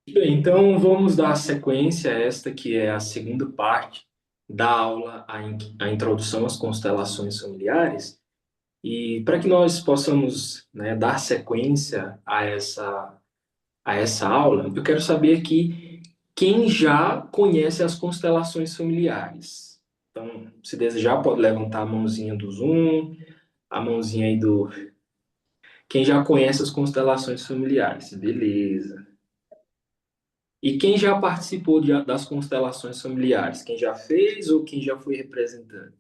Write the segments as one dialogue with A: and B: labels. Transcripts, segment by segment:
A: Bem, então vamos dar sequência a esta que é a segunda parte da aula, a introdução às constelações familiares. E para que nós possamos, né, dar sequência a essa aula, eu quero saber aqui quem já conhece as constelações familiares. Então, se desejar, pode levantar a mãozinha do Zoom, a mãozinha aí do. Quem já conhece as constelações familiares, beleza. E quem já participou das constelações familiares? Quem já fez ou quem já foi representante?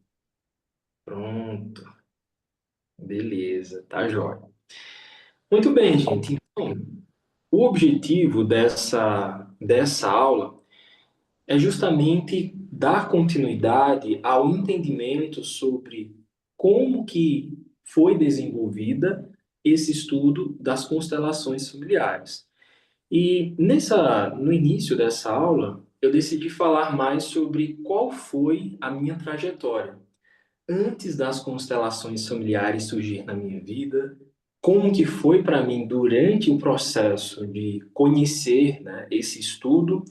A: Pronto, beleza, tá jóia. Muito bem, gente. Então, o objetivo dessa aula é justamente dar continuidade ao entendimento sobre como que foi desenvolvida esse estudo das constelações familiares. E no início dessa aula, eu decidi falar mais sobre qual foi a minha trajetória antes das constelações familiares surgir na minha vida, como que foi para mim durante o processo de conhecer, né, esse estudo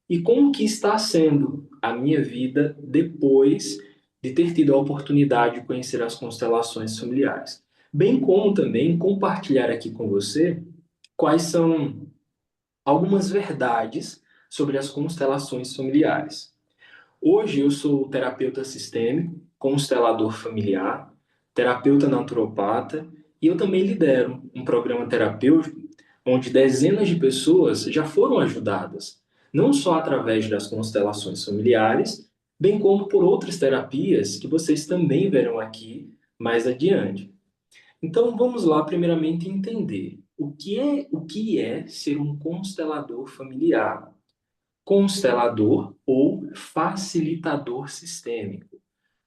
A: e como que está sendo a minha vida depois de ter tido a oportunidade de conhecer as constelações familiares. Bem como também compartilhar aqui com você quais são algumas verdades sobre as constelações familiares. Hoje eu sou terapeuta sistêmico, constelador familiar, terapeuta naturopata e eu também lidero um programa terapêutico onde dezenas de pessoas já foram ajudadas, não só através das constelações familiares, bem como por outras terapias que vocês também verão aqui mais adiante. Então vamos lá, primeiramente, entender o que é ser um constelador familiar, constelador ou facilitador sistêmico.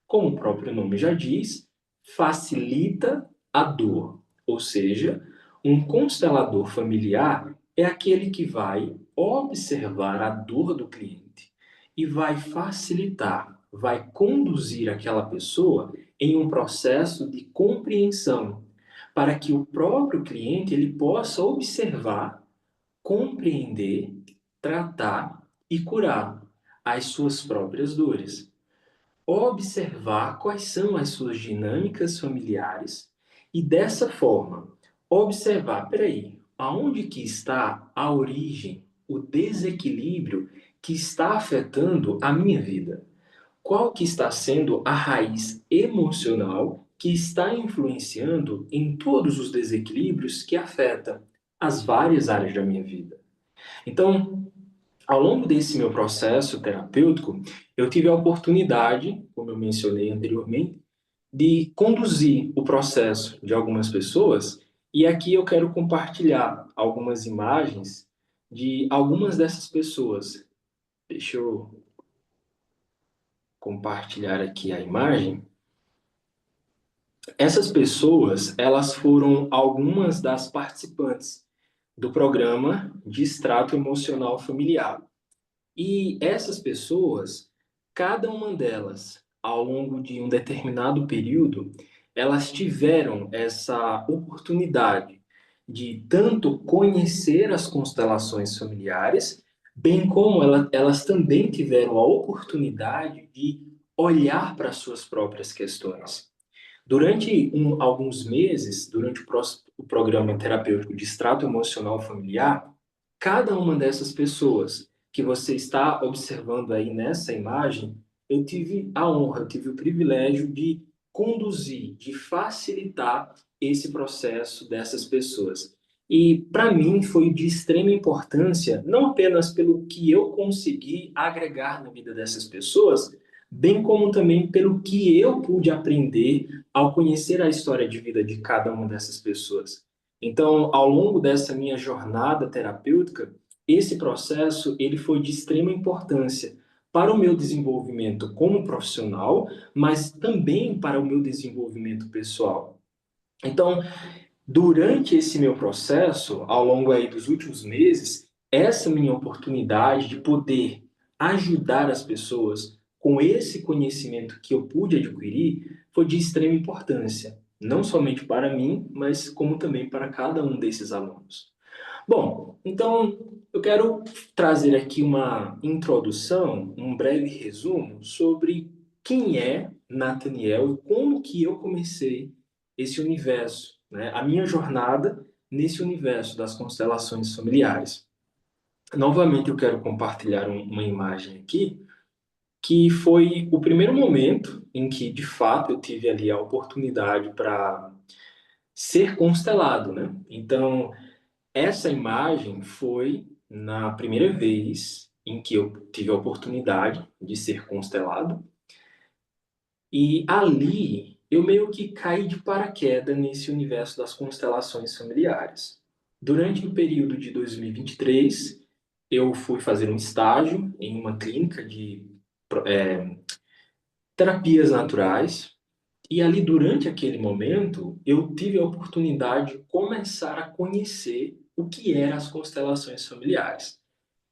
A: Como o próprio nome já diz, facilita a dor, ou seja, um constelador familiar é aquele que vai observar a dor do cliente e vai facilitar, vai conduzir aquela pessoa em um processo de compreensão, para que o próprio cliente ele possa observar, compreender, tratar e curar as suas próprias dores. Observar quais são as suas dinâmicas familiares e dessa forma observar, peraí, aonde que está a origem, o desequilíbrio que está afetando a minha vida? Qual que está sendo a raiz emocional que está influenciando em todos os desequilíbrios que afetam as várias áreas da minha vida? Então, ao longo desse meu processo terapêutico, eu tive a oportunidade, como eu mencionei anteriormente, de conduzir o processo de algumas pessoas, e aqui eu quero compartilhar algumas imagens de algumas dessas pessoas. Deixa eu compartilhar aqui a imagem. Essas pessoas, elas foram algumas das participantes do programa de extrato emocional familiar. E essas pessoas, cada uma delas, ao longo de um determinado período, elas tiveram essa oportunidade de tanto conhecer as constelações familiares, bem como elas também tiveram a oportunidade de olhar para as suas próprias questões. Durante alguns meses, durante o programa terapêutico de extrato emocional familiar, cada uma dessas pessoas que você está observando aí nessa imagem, eu tive a honra, eu tive o privilégio de conduzir, de facilitar esse processo dessas pessoas. E para mim foi de extrema importância, não apenas pelo que eu consegui agregar na vida dessas pessoas, bem como também pelo que eu pude aprender ao conhecer a história de vida de cada uma dessas pessoas. Então, ao longo dessa minha jornada terapêutica, esse processo ele foi de extrema importância para o meu desenvolvimento como profissional, mas também para o meu desenvolvimento pessoal. Então, durante esse meu processo, ao longo aí dos últimos meses, essa minha oportunidade de poder ajudar as pessoas com esse conhecimento que eu pude adquirir foi de extrema importância, não somente para mim, mas como também para cada um desses alunos. Bom, então eu quero trazer aqui uma introdução, um breve resumo sobre quem é Nathaniel e como que eu comecei esse universo, né? A minha jornada nesse universo das constelações familiares. Novamente eu quero compartilhar uma imagem aqui, que foi o primeiro momento em que, de fato, eu tive ali a oportunidade para ser constelado, né? Então, essa imagem foi na primeira vez em que eu tive a oportunidade de ser constelado, e ali eu meio que caí de paraquedas nesse universo das constelações familiares. Durante o período de 2023, eu fui fazer um estágio em uma clínica de terapias naturais, e ali durante aquele momento eu tive a oportunidade de começar a conhecer o que eram as constelações familiares.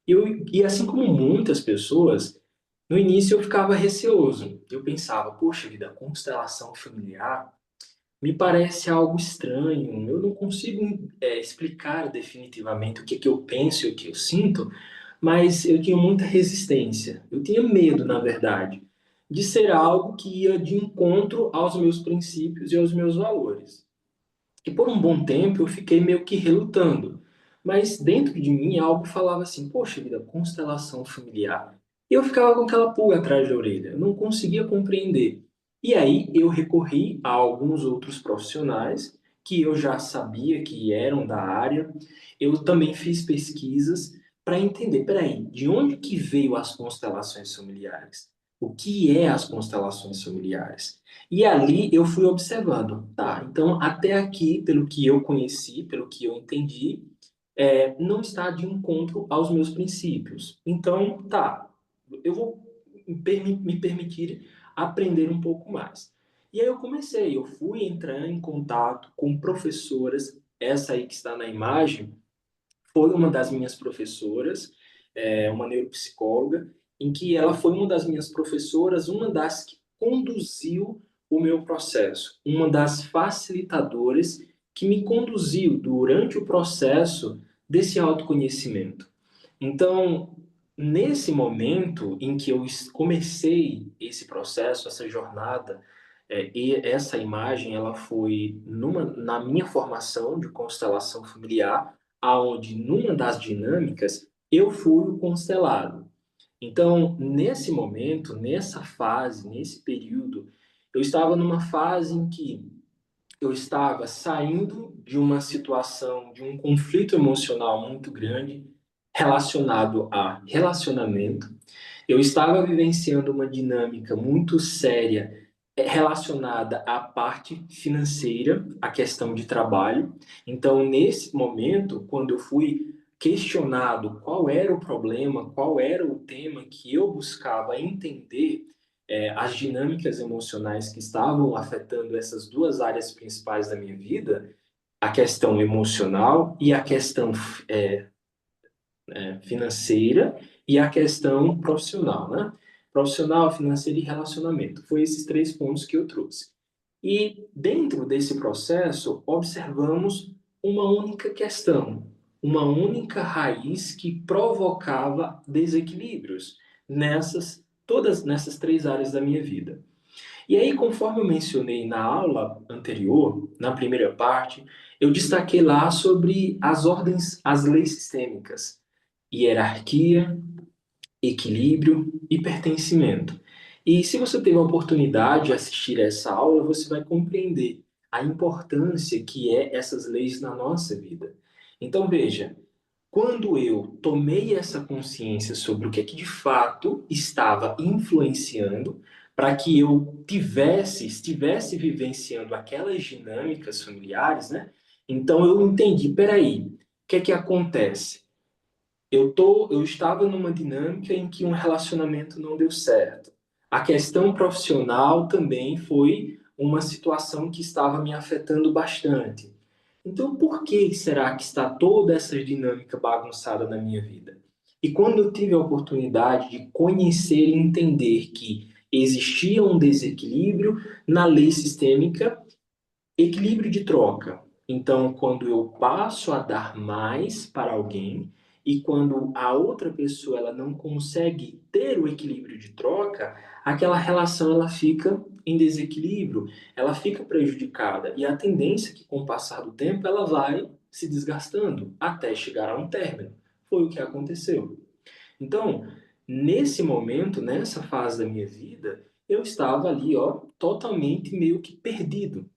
A: E assim como muitas pessoas, no início eu ficava receoso. Eu pensava, poxa vida, constelação familiar me parece algo estranho. Eu não consigo explicar definitivamente o que, que eu penso e o que eu sinto, mas eu tinha muita resistência. Eu tinha medo, na verdade, de ser algo que ia de encontro aos meus princípios e aos meus valores. E por um bom tempo eu fiquei meio que relutando. Mas dentro de mim algo falava assim: poxa vida, constelação familiar. E eu ficava com aquela pulga atrás da orelha. Eu não conseguia compreender. E aí eu recorri a alguns outros profissionais que eu já sabia que eram da área. Eu também fiz pesquisas para entender, peraí, de onde que veio as constelações familiares? O que é as constelações familiares? E ali eu fui observando, tá? Então, até aqui, pelo que eu conheci, pelo que eu entendi, não está de encontro aos meus princípios. Então, tá, eu vou me permitir aprender um pouco mais. E aí eu fui entrar em contato com professoras, essa aí que está na imagem, foi uma das minhas professoras, uma neuropsicóloga, em que ela foi uma das minhas professoras, uma das que conduziu o meu processo, uma das facilitadoras que me conduziu durante o processo desse autoconhecimento. Então, nesse momento em que eu comecei esse processo, essa jornada, e essa imagem ela foi na minha formação de constelação familiar, aonde numa das dinâmicas eu fui o constelado. Então, nesse momento, nessa fase, nesse período, eu estava numa fase em que eu estava saindo de uma situação, de um conflito emocional muito grande relacionado a relacionamento. Eu estava vivenciando uma dinâmica muito séria relacionada à parte financeira, à questão de trabalho. Então, nesse momento, quando eu fui questionado qual era o problema, qual era o tema que eu buscava entender, as dinâmicas emocionais que estavam afetando essas duas áreas principais da minha vida, a questão emocional e a questão financeira e a questão profissional, né? Profissional, financeira e relacionamento. Foi esses três pontos que eu trouxe. E dentro desse processo, observamos uma única questão, uma única raiz que provocava desequilíbrios todas nessas três áreas da minha vida. E aí, conforme eu mencionei na aula anterior, na primeira parte, eu destaquei lá sobre as ordens, as leis sistêmicas, hierarquia, equilíbrio e pertencimento. E se você teve a oportunidade de assistir essa aula, você vai compreender a importância que é essas leis na nossa vida. Então, veja, quando eu tomei essa consciência sobre o que é que de fato estava influenciando para que eu estivesse vivenciando aquelas dinâmicas familiares, né? Então eu entendi, peraí, o que é que acontece? Eu estava numa dinâmica em que um relacionamento não deu certo. A questão profissional também foi uma situação que estava me afetando bastante. Então, por que será que está toda essa dinâmica bagunçada na minha vida? E quando eu tive a oportunidade de conhecer e entender que existia um desequilíbrio na lei sistêmica, equilíbrio de troca. Então, quando eu passo a dar mais para alguém e quando a outra pessoa ela não consegue ter o equilíbrio de troca, aquela relação ela fica em desequilíbrio, ela fica prejudicada e a tendência é que com o passar do tempo ela vai se desgastando até chegar a um término. Foi o que aconteceu. Então, nesse momento, nessa fase da minha vida, eu estava ali, ó, totalmente meio que perdido.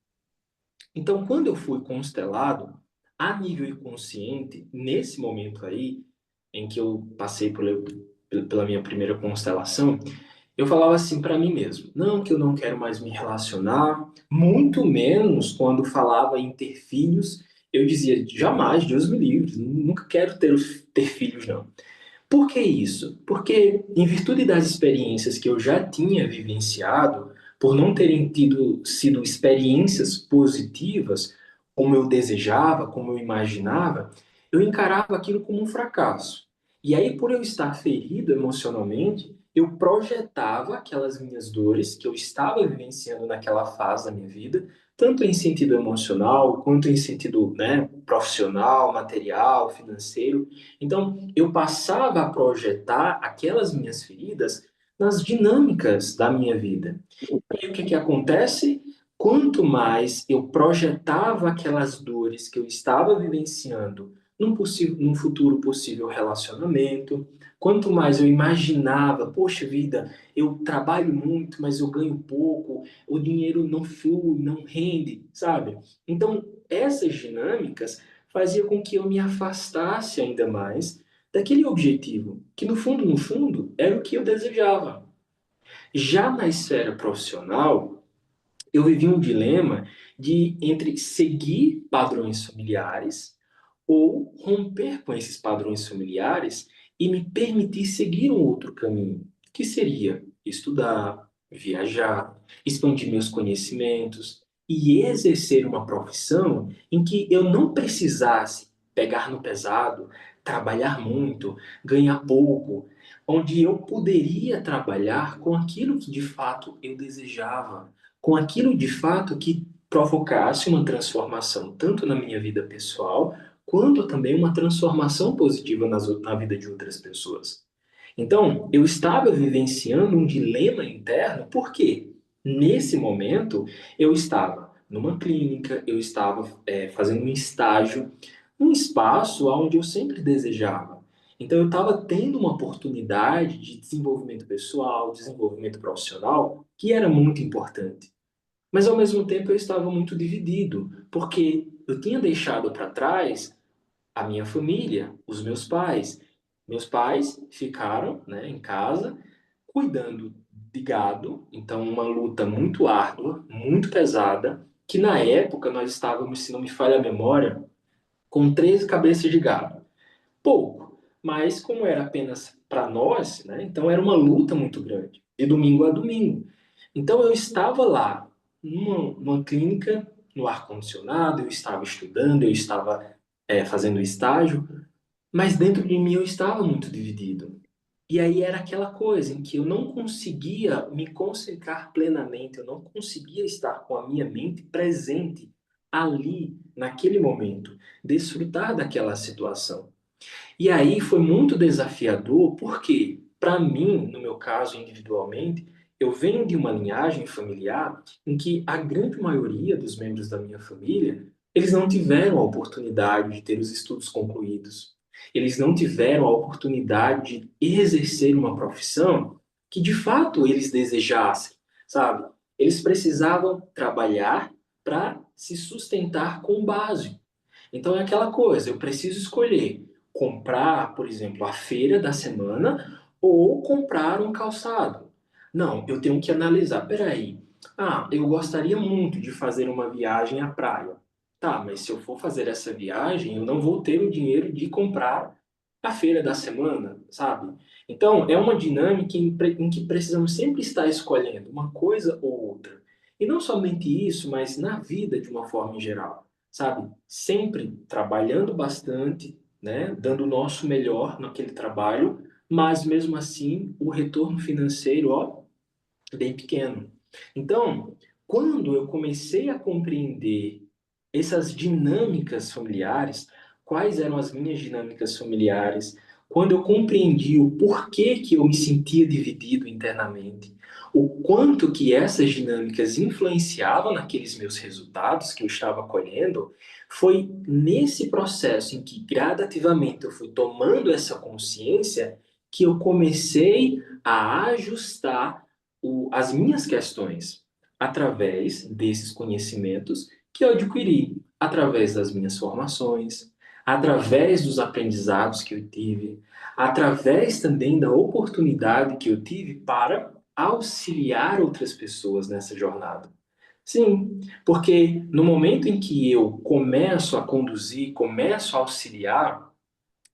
A: Então, quando eu fui constelado, a nível inconsciente, nesse momento aí, em que eu passei pela minha primeira constelação, eu falava assim para mim mesmo: não, que eu não quero mais me relacionar, muito menos quando falava em ter filhos, eu dizia: jamais, Deus me livre, nunca quero ter filhos, não. Por que isso? Porque, em virtude das experiências que eu já tinha vivenciado, por não terem sido experiências positivas, como eu desejava, como eu imaginava, eu encarava aquilo como um fracasso. E aí, por eu estar ferido emocionalmente, eu projetava aquelas minhas dores que eu estava vivenciando naquela fase da minha vida, tanto em sentido emocional, quanto em sentido, né, profissional, material, financeiro. Então, eu passava a projetar aquelas minhas feridas nas dinâmicas da minha vida. E o que que acontece? Quanto mais eu projetava aquelas dores que eu estava vivenciando num futuro possível relacionamento, quanto mais eu imaginava, poxa vida, eu trabalho muito, mas eu ganho pouco, o dinheiro não flui, não rende, sabe? Então, essas dinâmicas faziam com que eu me afastasse ainda mais daquele objetivo, que no fundo, era o que eu desejava. Já na esfera profissional, eu vivi um dilema de entre seguir padrões familiares ou romper com esses padrões familiares e me permitir seguir um outro caminho, que seria estudar, viajar, expandir meus conhecimentos e exercer uma profissão em que eu não precisasse pegar no pesado, trabalhar muito, ganhar pouco, onde eu poderia trabalhar com aquilo que de fato eu desejava, com aquilo de fato que provocasse uma transformação tanto na minha vida pessoal, quanto também uma transformação positiva na vida de outras pessoas. Então, eu estava vivenciando um dilema interno, porque nesse momento eu estava numa clínica, eu estava fazendo um estágio, um espaço onde eu sempre desejava. Então, eu estava tendo uma oportunidade de desenvolvimento pessoal, desenvolvimento profissional, que era muito importante. Mas ao mesmo tempo eu estava muito dividido, porque eu tinha deixado para trás a minha família, os meus pais. Meus pais ficaram, né, em casa cuidando de gado, então uma luta muito árdua, muito pesada, que na época nós estávamos, se não me falha a memória, com 13 cabeças de gado. Pouco, mas como era apenas para nós, né, então era uma luta muito grande, de domingo a domingo. Então eu estava lá, numa clínica, no ar-condicionado, eu estava estudando, eu estava fazendo estágio, mas dentro de mim eu estava muito dividido. E aí era aquela coisa em que eu não conseguia me concentrar plenamente, eu não conseguia estar com a minha mente presente ali, naquele momento, desfrutar daquela situação. E aí foi muito desafiador, porque, para mim, no meu caso individualmente, eu venho de uma linhagem familiar em que a grande maioria dos membros da minha família, eles não tiveram a oportunidade de ter os estudos concluídos. Eles não tiveram a oportunidade de exercer uma profissão que de fato eles desejassem, sabe? Eles precisavam trabalhar para se sustentar com o básico. Então é aquela coisa, eu preciso escolher comprar, por exemplo, a feira da semana ou comprar um calçado. Não, eu tenho que analisar. Peraí. Ah, eu gostaria muito de fazer uma viagem à praia. Tá, mas se eu for fazer essa viagem, eu não vou ter o dinheiro de comprar a feira da semana, sabe? Então, é uma dinâmica em que precisamos sempre estar escolhendo uma coisa ou outra. E não somente isso, mas na vida de uma forma em geral, sabe? Sempre trabalhando bastante, né? Dando o nosso melhor naquele trabalho, mas mesmo assim o retorno financeiro, ó, bem pequeno. Então, quando eu comecei a compreender essas dinâmicas familiares, quais eram as minhas dinâmicas familiares, quando eu compreendi o porquê que eu me sentia dividido internamente, o quanto que essas dinâmicas influenciavam naqueles meus resultados que eu estava colhendo, foi nesse processo em que gradativamente eu fui tomando essa consciência que eu comecei a ajustar as minhas questões através desses conhecimentos que eu adquiri, através das minhas formações, através dos aprendizados que eu tive, através também da oportunidade que eu tive para auxiliar outras pessoas nessa jornada. Sim, porque no momento em que eu começo a conduzir, começo a auxiliar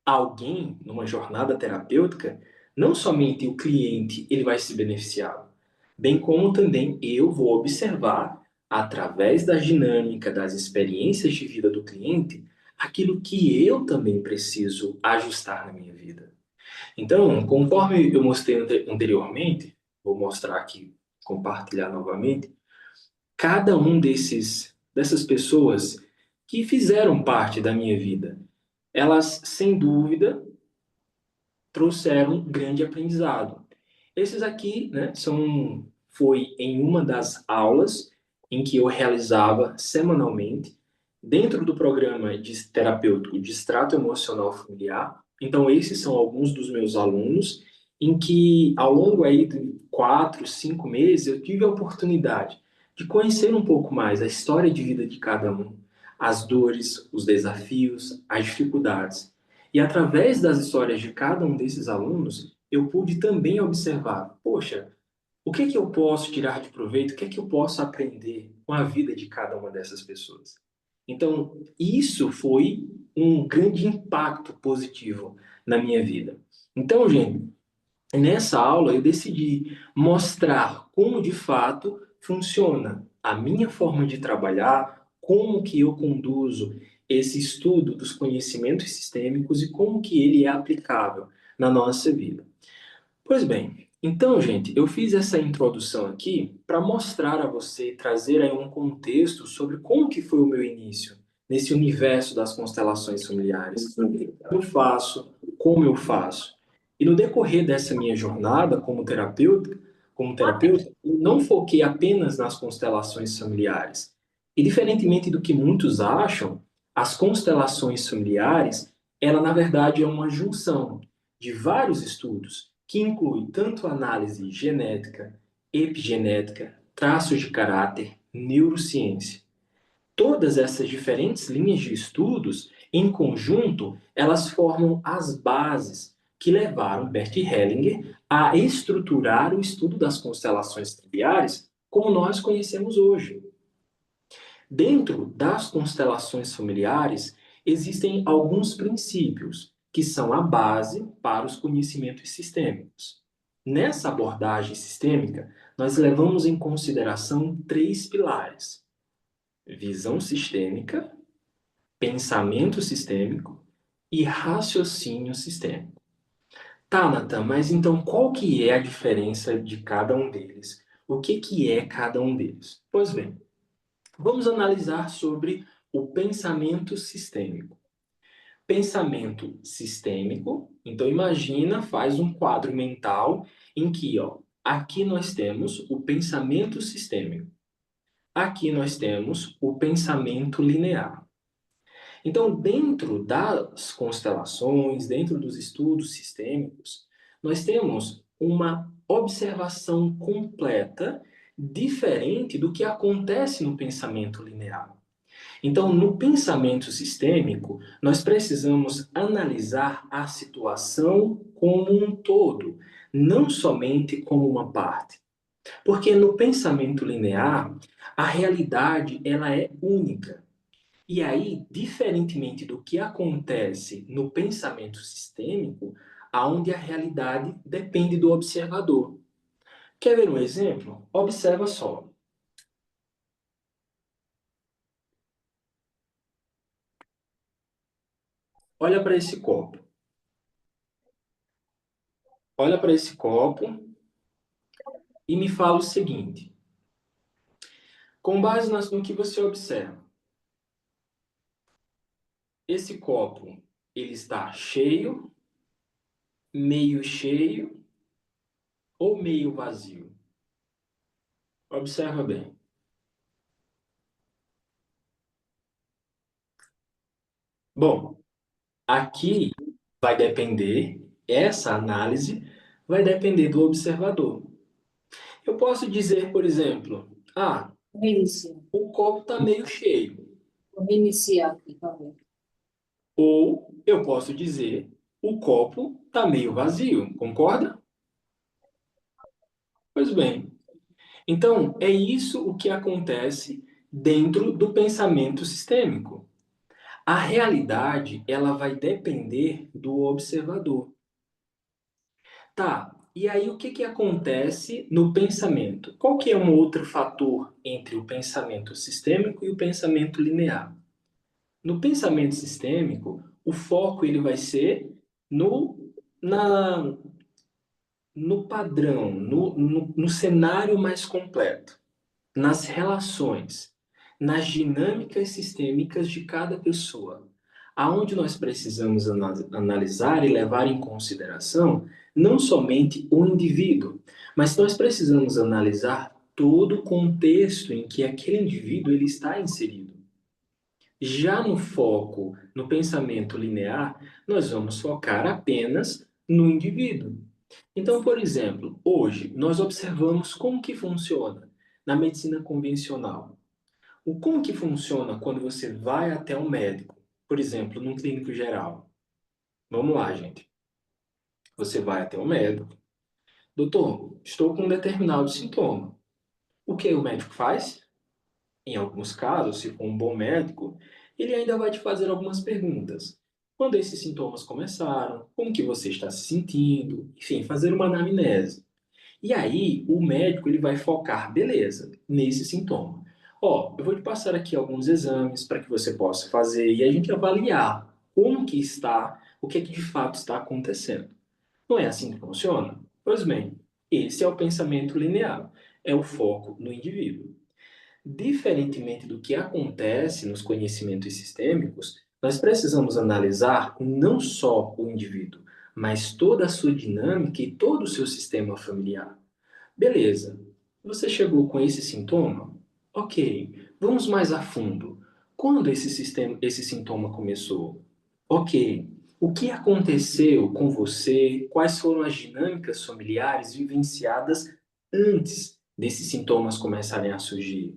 A: alguém numa jornada terapêutica, não somente o cliente ele vai se beneficiar, bem como também eu vou observar, através da dinâmica, das experiências de vida do cliente, aquilo que eu também preciso ajustar na minha vida. Então, conforme eu mostrei anteriormente, vou mostrar aqui, compartilhar novamente, cada um dessas pessoas que fizeram parte da minha vida, elas, sem dúvida, trouxeram um grande aprendizado. Esses aqui, né, foi em uma das aulas em que eu realizava semanalmente dentro do programa de terapêutico de extrato emocional familiar. Então, esses são alguns dos meus alunos em que, ao longo aí de 4, 5 meses, eu tive a oportunidade de conhecer um pouco mais a história de vida de cada um, as dores, os desafios, as dificuldades. E através das histórias de cada um desses alunos, eu pude também observar, poxa, o que é que eu posso tirar de proveito? O que é que eu posso aprender com a vida de cada uma dessas pessoas? Então, isso foi um grande impacto positivo na minha vida. Então, gente, nessa aula eu decidi mostrar como de fato funciona a minha forma de trabalhar, como que eu conduzo esse estudo dos conhecimentos sistêmicos e como que ele é aplicável na nossa vida. Pois bem, então, gente, eu fiz essa introdução aqui para mostrar a você, trazer aí um contexto sobre como que foi o meu início nesse universo das constelações familiares. Eu faço, como eu faço. E no decorrer dessa minha jornada como terapeuta, eu não foquei apenas nas constelações familiares. E diferentemente do que muitos acham, as constelações familiares, ela na verdade é uma junção de vários estudos que inclui tanto análise genética, epigenética, traços de caráter, neurociência. Todas essas diferentes linhas de estudos, em conjunto, elas formam as bases que levaram Bert Hellinger a estruturar o estudo das constelações familiares como nós conhecemos hoje. Dentro das constelações familiares, existem alguns princípios que são a base para os conhecimentos sistêmicos. Nessa abordagem sistêmica, nós levamos em consideração três pilares: visão sistêmica, pensamento sistêmico e raciocínio sistêmico. Tá, Natan, mas então qual que é a diferença de cada um deles? O que que é cada um deles? Pois bem, vamos analisar sobre o pensamento sistêmico. Pensamento sistêmico, então imagina, faz um quadro mental em que, ó, aqui nós temos o pensamento sistêmico. Aqui nós temos o pensamento linear. Então, dentro das constelações, dentro dos estudos sistêmicos, nós temos uma observação completa diferente do que acontece no pensamento linear. Então, no pensamento sistêmico, nós precisamos analisar a situação como um todo, não somente como uma parte. Porque no pensamento linear, a realidade ela é única. E aí, diferentemente do que acontece no pensamento sistêmico, aonde a realidade depende do observador. Quer ver um exemplo? Observa só. Olha para esse copo. Olha para esse copo e me fala o seguinte: com base no que você observa, esse copo, ele está cheio, meio cheio ou meio vazio? Observa bem. Bom, aqui vai depender, essa análise vai depender do observador. Eu posso dizer, por exemplo,
B: Reiniciar.
A: o copo está meio cheio.
B: Vou reiniciar aqui, tá bom.
A: Ou eu posso dizer, o copo está meio vazio. Concorda? Pois bem. Então, é isso o que acontece dentro do pensamento sistêmico. A realidade, ela vai depender do observador. Tá, e aí o que que acontece no pensamento? Qual que é um outro fator entre o pensamento sistêmico e o pensamento linear? No pensamento sistêmico, o foco ele vai ser no, na, no padrão, no cenário mais completo, nas relações, nas dinâmicas sistêmicas de cada pessoa, aonde nós precisamos analisar e levar em consideração não somente o indivíduo, mas nós precisamos analisar todo o contexto em que aquele indivíduo ele está inserido. Já no foco, no pensamento linear, nós vamos focar apenas no indivíduo. Então, por exemplo, hoje nós observamos como que funciona na medicina convencional. O como que funciona quando você vai até um médico, por exemplo, num clínico geral. Vamos lá, gente. Você vai até o médico. Doutor, estou com um determinado sintoma. O que o médico faz? Em alguns casos, se for um bom médico, ele ainda vai te fazer algumas perguntas. Quando esses sintomas começaram? Como que você está se sentindo? Enfim, fazer uma anamnese. E aí, o médico ele vai focar, beleza, nesse sintoma. Ó, eu vou te passar aqui alguns exames para que você possa fazer e a gente avaliar como que está, o que é que de fato está acontecendo. Não é assim que funciona? Pois bem, esse é o pensamento linear, é o foco no indivíduo. Diferentemente do que acontece nos conhecimentos sistêmicos, nós precisamos analisar não só o indivíduo, mas toda a sua dinâmica e todo o seu sistema familiar. Beleza, você chegou com esse sintoma? Ok, vamos mais a fundo. Quando esse sintoma começou? Ok, o que aconteceu com você? Quais foram as dinâmicas familiares vivenciadas antes desses sintomas começarem a surgir?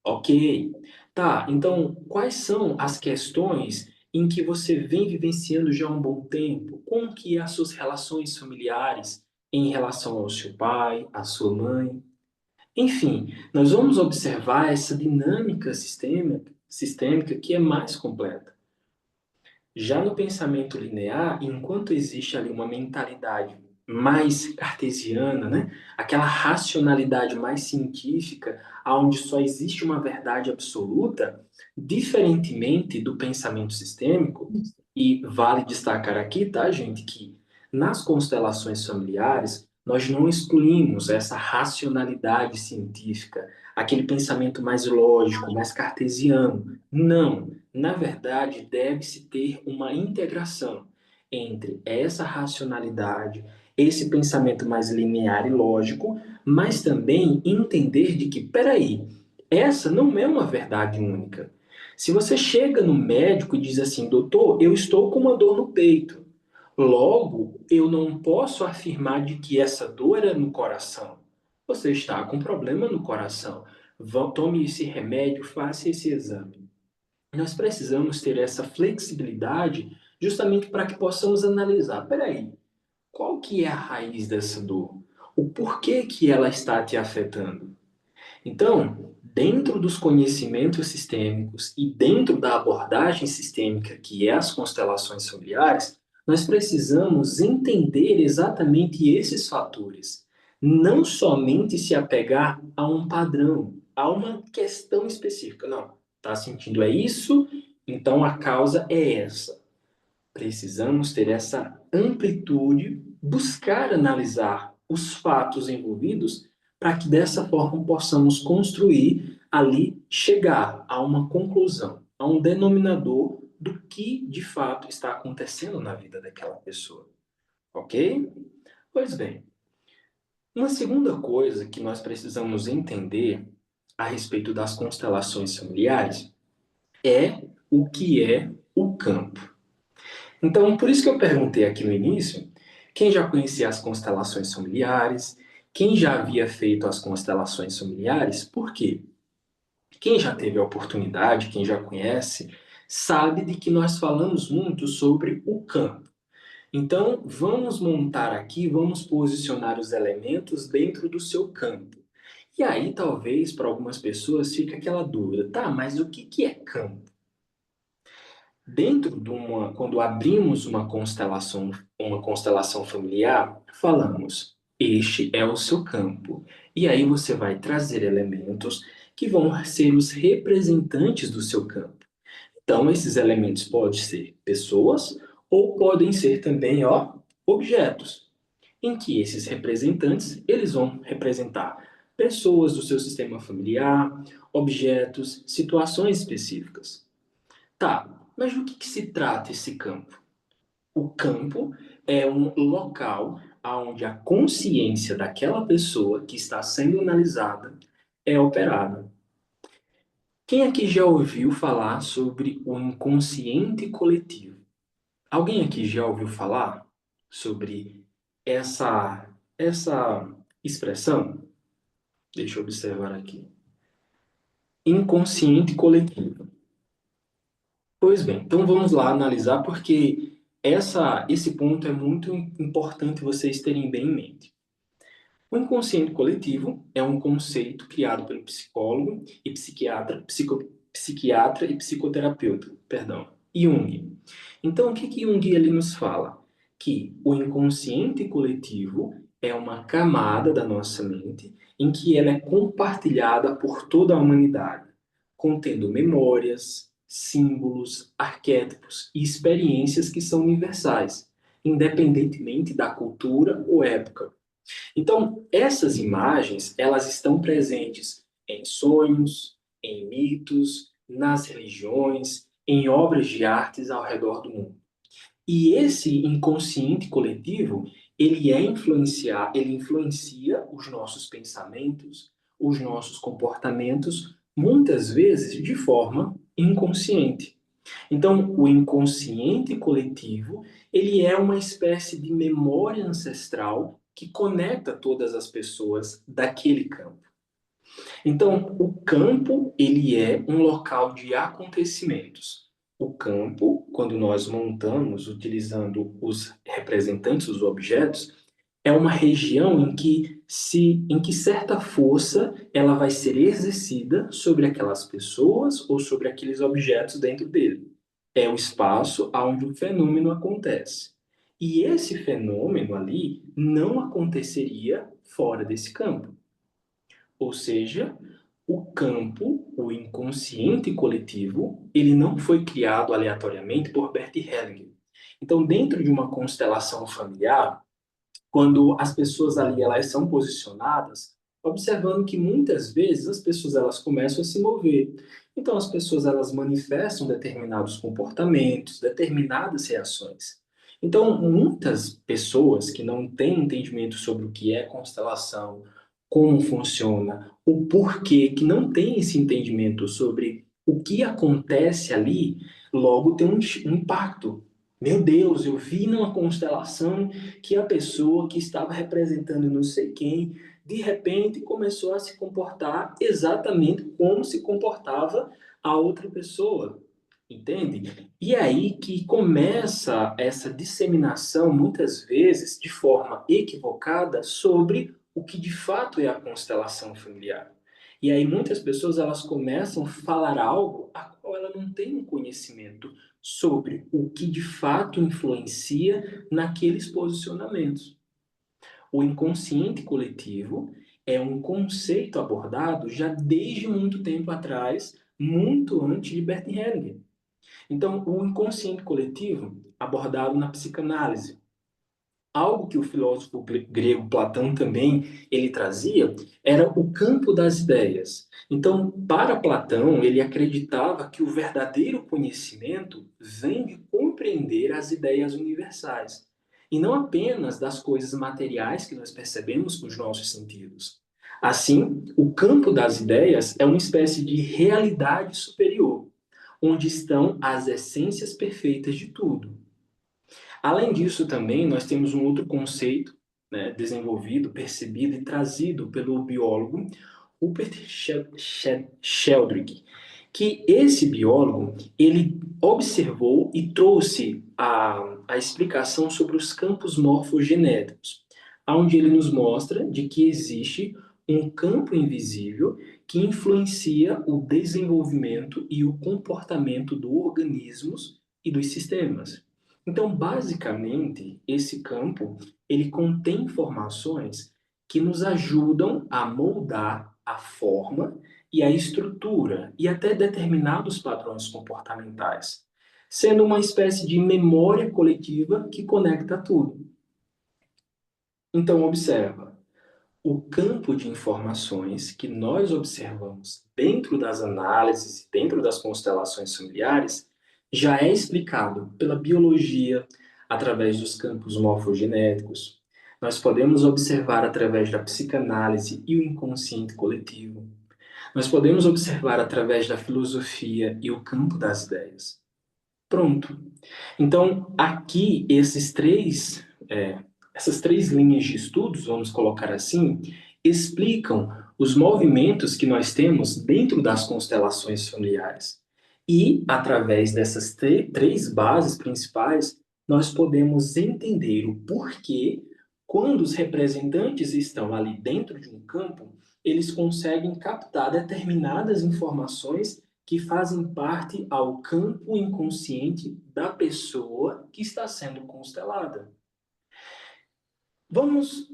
A: Ok. Tá, então quais são as questões em que você vem vivenciando já há um bom tempo? Como que é as suas relações familiares em relação ao seu pai, à sua mãe? Enfim, nós vamos observar essa dinâmica sistêmica que é mais completa. Já no pensamento linear, enquanto existe ali uma mentalidade mais cartesiana, né? Aquela racionalidade mais científica, onde só existe uma verdade absoluta, diferentemente do pensamento sistêmico, e vale destacar aqui, tá, gente, que nas constelações familiares, nós não excluímos essa racionalidade científica, aquele pensamento mais lógico, mais cartesiano. Não. Na verdade, deve-se ter uma integração entre essa racionalidade, esse pensamento mais linear e lógico, mas também entender de que, peraí, essa não é uma verdade única. Se você chega no médico e diz assim, doutor, eu estou com uma dor no peito, logo eu não posso afirmar de que essa dor é no coração. Você está com problema no coração. Tome esse remédio, faça esse exame. Nós precisamos ter essa flexibilidade justamente para que possamos analisar, peraí, qual que é a raiz dessa dor? O porquê que ela está te afetando? Então, dentro dos conhecimentos sistêmicos e dentro da abordagem sistêmica, que é as constelações familiares, nós precisamos entender exatamente esses fatores. Não somente se apegar a um padrão, a uma questão específica. Não, está sentindo é isso, então a causa é essa. Precisamos ter essa amplitude, buscar analisar os fatos envolvidos para que dessa forma possamos construir ali, chegar a uma conclusão, a um denominador do que de fato está acontecendo na vida daquela pessoa, ok? Pois bem, uma segunda coisa que nós precisamos entender a respeito das constelações familiares é o que é o campo. Então, por isso que eu perguntei aqui no início, quem já conhecia as constelações familiares, quem já havia feito as constelações familiares, por quê? Quem já teve a oportunidade, quem já conhece, sabe de que nós falamos muito sobre o campo. Então, vamos montar aqui, vamos posicionar os elementos dentro do seu campo. E aí, talvez, para algumas pessoas fique aquela dúvida, tá, mas o que é campo? Dentro de quando abrimos uma constelação familiar, falamos, este é o seu campo. E aí você vai trazer elementos que vão ser os representantes do seu campo. Então, esses elementos podem ser pessoas ou podem ser também, ó, objetos, em que esses representantes, eles vão representar pessoas do seu sistema familiar, objetos, situações específicas. Tá, mas do que se trata esse campo? O campo é um local onde a consciência daquela pessoa que está sendo analisada é operada. Quem aqui já ouviu falar sobre o inconsciente coletivo? Alguém aqui já ouviu falar sobre essa expressão? Deixa eu observar aqui. Inconsciente coletivo. Pois bem, então vamos lá analisar porque esse ponto é muito importante vocês terem bem em mente. O inconsciente coletivo é um conceito criado pelo psicólogo e psiquiatra e psicoterapeuta, perdão, Jung. Então, o que Jung ele nos fala? Que o inconsciente coletivo é uma camada da nossa mente em que ela é compartilhada por toda a humanidade, contendo memórias, símbolos, arquétipos e experiências que são universais, independentemente da cultura ou época. Então, essas imagens, elas estão presentes em sonhos, em mitos, nas religiões, em obras de artes ao redor do mundo. E esse inconsciente coletivo, ele influencia os nossos pensamentos, os nossos comportamentos, muitas vezes de forma inconsciente. Então, o inconsciente coletivo, ele é uma espécie de memória ancestral que conecta todas as pessoas daquele campo. Então, o campo, ele é um local de acontecimentos. O campo, quando nós montamos utilizando os representantes, os objetos, é uma região em que certa força ela vai ser exercida sobre aquelas pessoas ou sobre aqueles objetos dentro dele. É o espaço onde o fenômeno acontece. E esse fenômeno ali não aconteceria fora desse campo. Ou seja, o campo, o inconsciente coletivo, ele não foi criado aleatoriamente por Bert Hellinger. Então, dentro de uma constelação familiar, quando as pessoas ali elas são posicionadas, observando que muitas vezes as pessoas elas começam a se mover. Então as pessoas elas manifestam determinados comportamentos, determinadas reações. Então muitas pessoas que não têm entendimento sobre o que é constelação, como funciona, o porquê, que não têm esse entendimento sobre o que acontece ali, logo tem um impacto. Meu Deus, eu vi numa constelação que a pessoa que estava representando não sei quem, de repente começou a se comportar exatamente como se comportava a outra pessoa, entende? E aí que começa essa disseminação, muitas vezes de forma equivocada, sobre o que de fato é a constelação familiar. E aí muitas pessoas elas começam a falar algo a qual ela não tem um conhecimento sobre o que de fato influencia naqueles posicionamentos. O inconsciente coletivo é um conceito abordado já desde muito tempo atrás, muito antes de Bert Hellinger. Então, o inconsciente coletivo, abordado na psicanálise, Algo que o filósofo grego Platão também ele trazia era o campo das ideias. Então, para Platão, ele acreditava que o verdadeiro conhecimento vem de compreender as ideias universais, e não apenas das coisas materiais que nós percebemos com os nossos sentidos. Assim, o campo das ideias é uma espécie de realidade superior, onde estão as essências perfeitas de tudo. Além disso, também, nós temos um outro conceito, né, desenvolvido, percebido e trazido pelo biólogo Rupert Sheldrake, que esse biólogo ele observou e trouxe a explicação sobre os campos morfogenéticos, onde ele nos mostra de que existe um campo invisível que influencia o desenvolvimento e o comportamento dos organismos e dos sistemas. Então, basicamente, esse campo ele contém informações que nos ajudam a moldar a forma e a estrutura e até determinados padrões comportamentais, sendo uma espécie de memória coletiva que conecta tudo. Então, observa, o campo de informações que nós observamos dentro das análises e dentro das constelações familiares já é explicado pela biologia, através dos campos morfogenéticos. Nós podemos observar através da psicanálise e o inconsciente coletivo. Nós podemos observar através da filosofia e o campo das ideias. Pronto. Então, aqui, essas três linhas de estudos, vamos colocar assim, explicam os movimentos que nós temos dentro das constelações familiares. E, através dessas três bases principais, nós podemos entender o porquê, quando os representantes estão ali dentro de um campo, eles conseguem captar determinadas informações que fazem parte ao campo inconsciente da pessoa que está sendo constelada. Vamos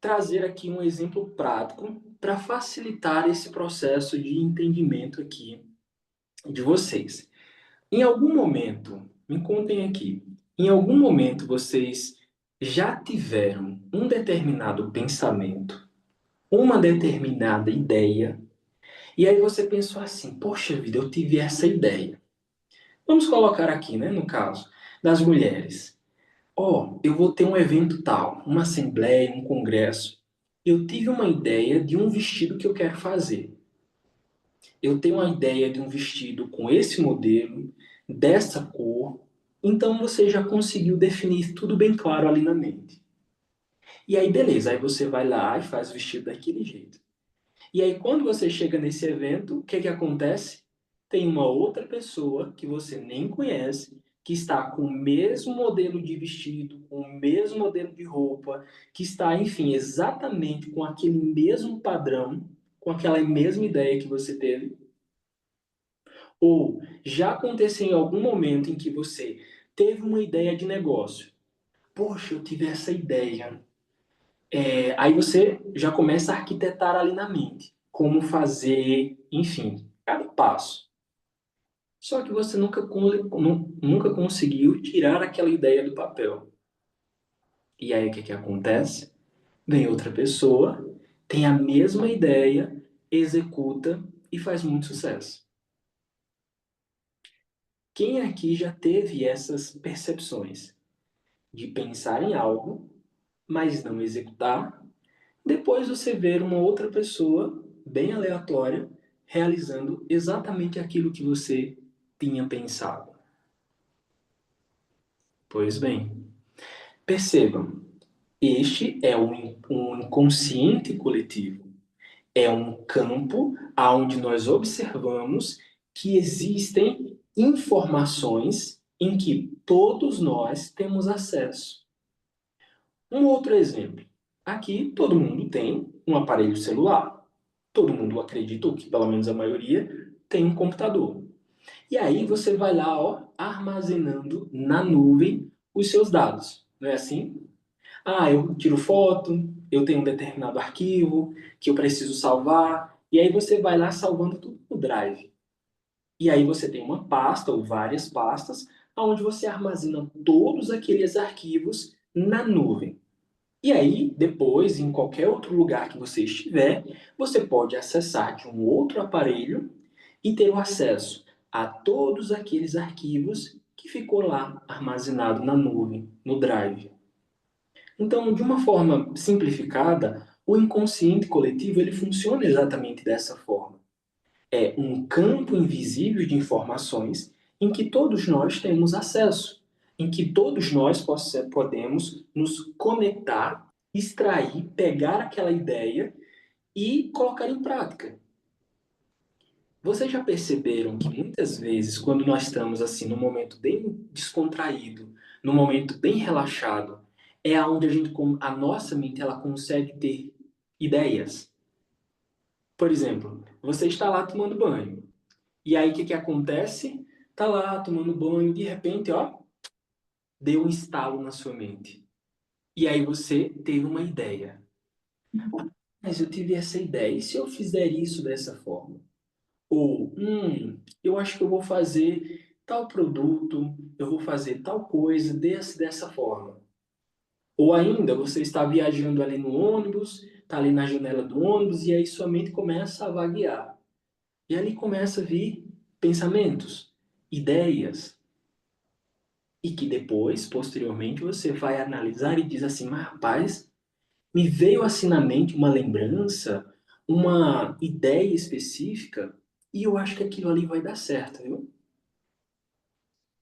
A: trazer aqui um exemplo prático para facilitar esse processo de entendimento aqui de vocês. Em algum momento, me contem aqui, em algum momento vocês já tiveram um determinado pensamento, uma determinada ideia, e aí você pensou assim, poxa vida, eu tive essa ideia. Vamos colocar aqui, né, no caso das mulheres. Eu vou ter um evento tal, uma assembleia, um congresso. Eu tive uma ideia de um vestido que eu quero fazer. Eu tenho uma ideia de um vestido com esse modelo, dessa cor. Então você já conseguiu definir tudo bem claro ali na mente. E aí, beleza, aí você vai lá e faz o vestido daquele jeito. E aí, quando você chega nesse evento, o que que acontece? Tem uma outra pessoa que você nem conhece, que está com o mesmo modelo de vestido, com o mesmo modelo de roupa, que está, enfim, exatamente com aquele mesmo padrão, com aquela mesma ideia que você teve. Ou já aconteceu em algum momento em que você teve uma ideia de negócio. Poxa, eu tive essa ideia. Aí você já começa a arquitetar ali na mente como fazer, enfim, cada passo. Só que você nunca conseguiu tirar aquela ideia do papel. E aí o que acontece? Vem outra pessoa, tem a mesma ideia, executa e faz muito sucesso. Quem aqui já teve essas percepções de pensar em algo, mas não executar? Depois você ver uma outra pessoa, bem aleatória, realizando exatamente aquilo que você tinha pensado. Pois bem, percebam, este é um inconsciente coletivo. É um campo onde nós observamos que existem informações em que todos nós temos acesso. Um outro exemplo. Aqui todo mundo tem um aparelho celular. Todo mundo acredita, ou que pelo menos a maioria, tem um computador. E aí você vai lá, armazenando na nuvem os seus dados. Não é assim? Eu tiro foto, eu tenho um determinado arquivo que eu preciso salvar, e aí você vai lá salvando tudo no Drive. E aí você tem uma pasta ou várias pastas onde você armazena todos aqueles arquivos na nuvem. E aí, depois, em qualquer outro lugar que você estiver, você pode acessar de um outro aparelho e ter o acesso a todos aqueles arquivos que ficou lá armazenado na nuvem, no Drive. Então, de uma forma simplificada, o inconsciente coletivo ele funciona exatamente dessa forma. É um campo invisível de informações em que todos nós temos acesso, em que todos nós podemos nos conectar, extrair, pegar aquela ideia e colocar em prática. Vocês já perceberam que muitas vezes, quando nós estamos assim, num momento bem descontraído, num momento bem relaxado, é aonde a nossa mente ela consegue ter ideias? Por exemplo, você está lá tomando banho. E aí o que que acontece? Tá lá tomando banho, de repente, ó, deu um estalo na sua mente. E aí você teve uma ideia. Mas eu tive essa ideia. E se eu fizer isso dessa forma? Ou, eu acho que eu vou fazer tal produto, eu vou fazer tal coisa dessa forma. Ou ainda, você está viajando ali no ônibus, está ali na janela do ônibus, e aí sua mente começa a vaguear. E ali começa a vir pensamentos, ideias, e que depois, posteriormente, você vai analisar e diz assim, mas rapaz, me veio assim na mente uma lembrança, uma ideia específica, e eu acho que aquilo ali vai dar certo, viu?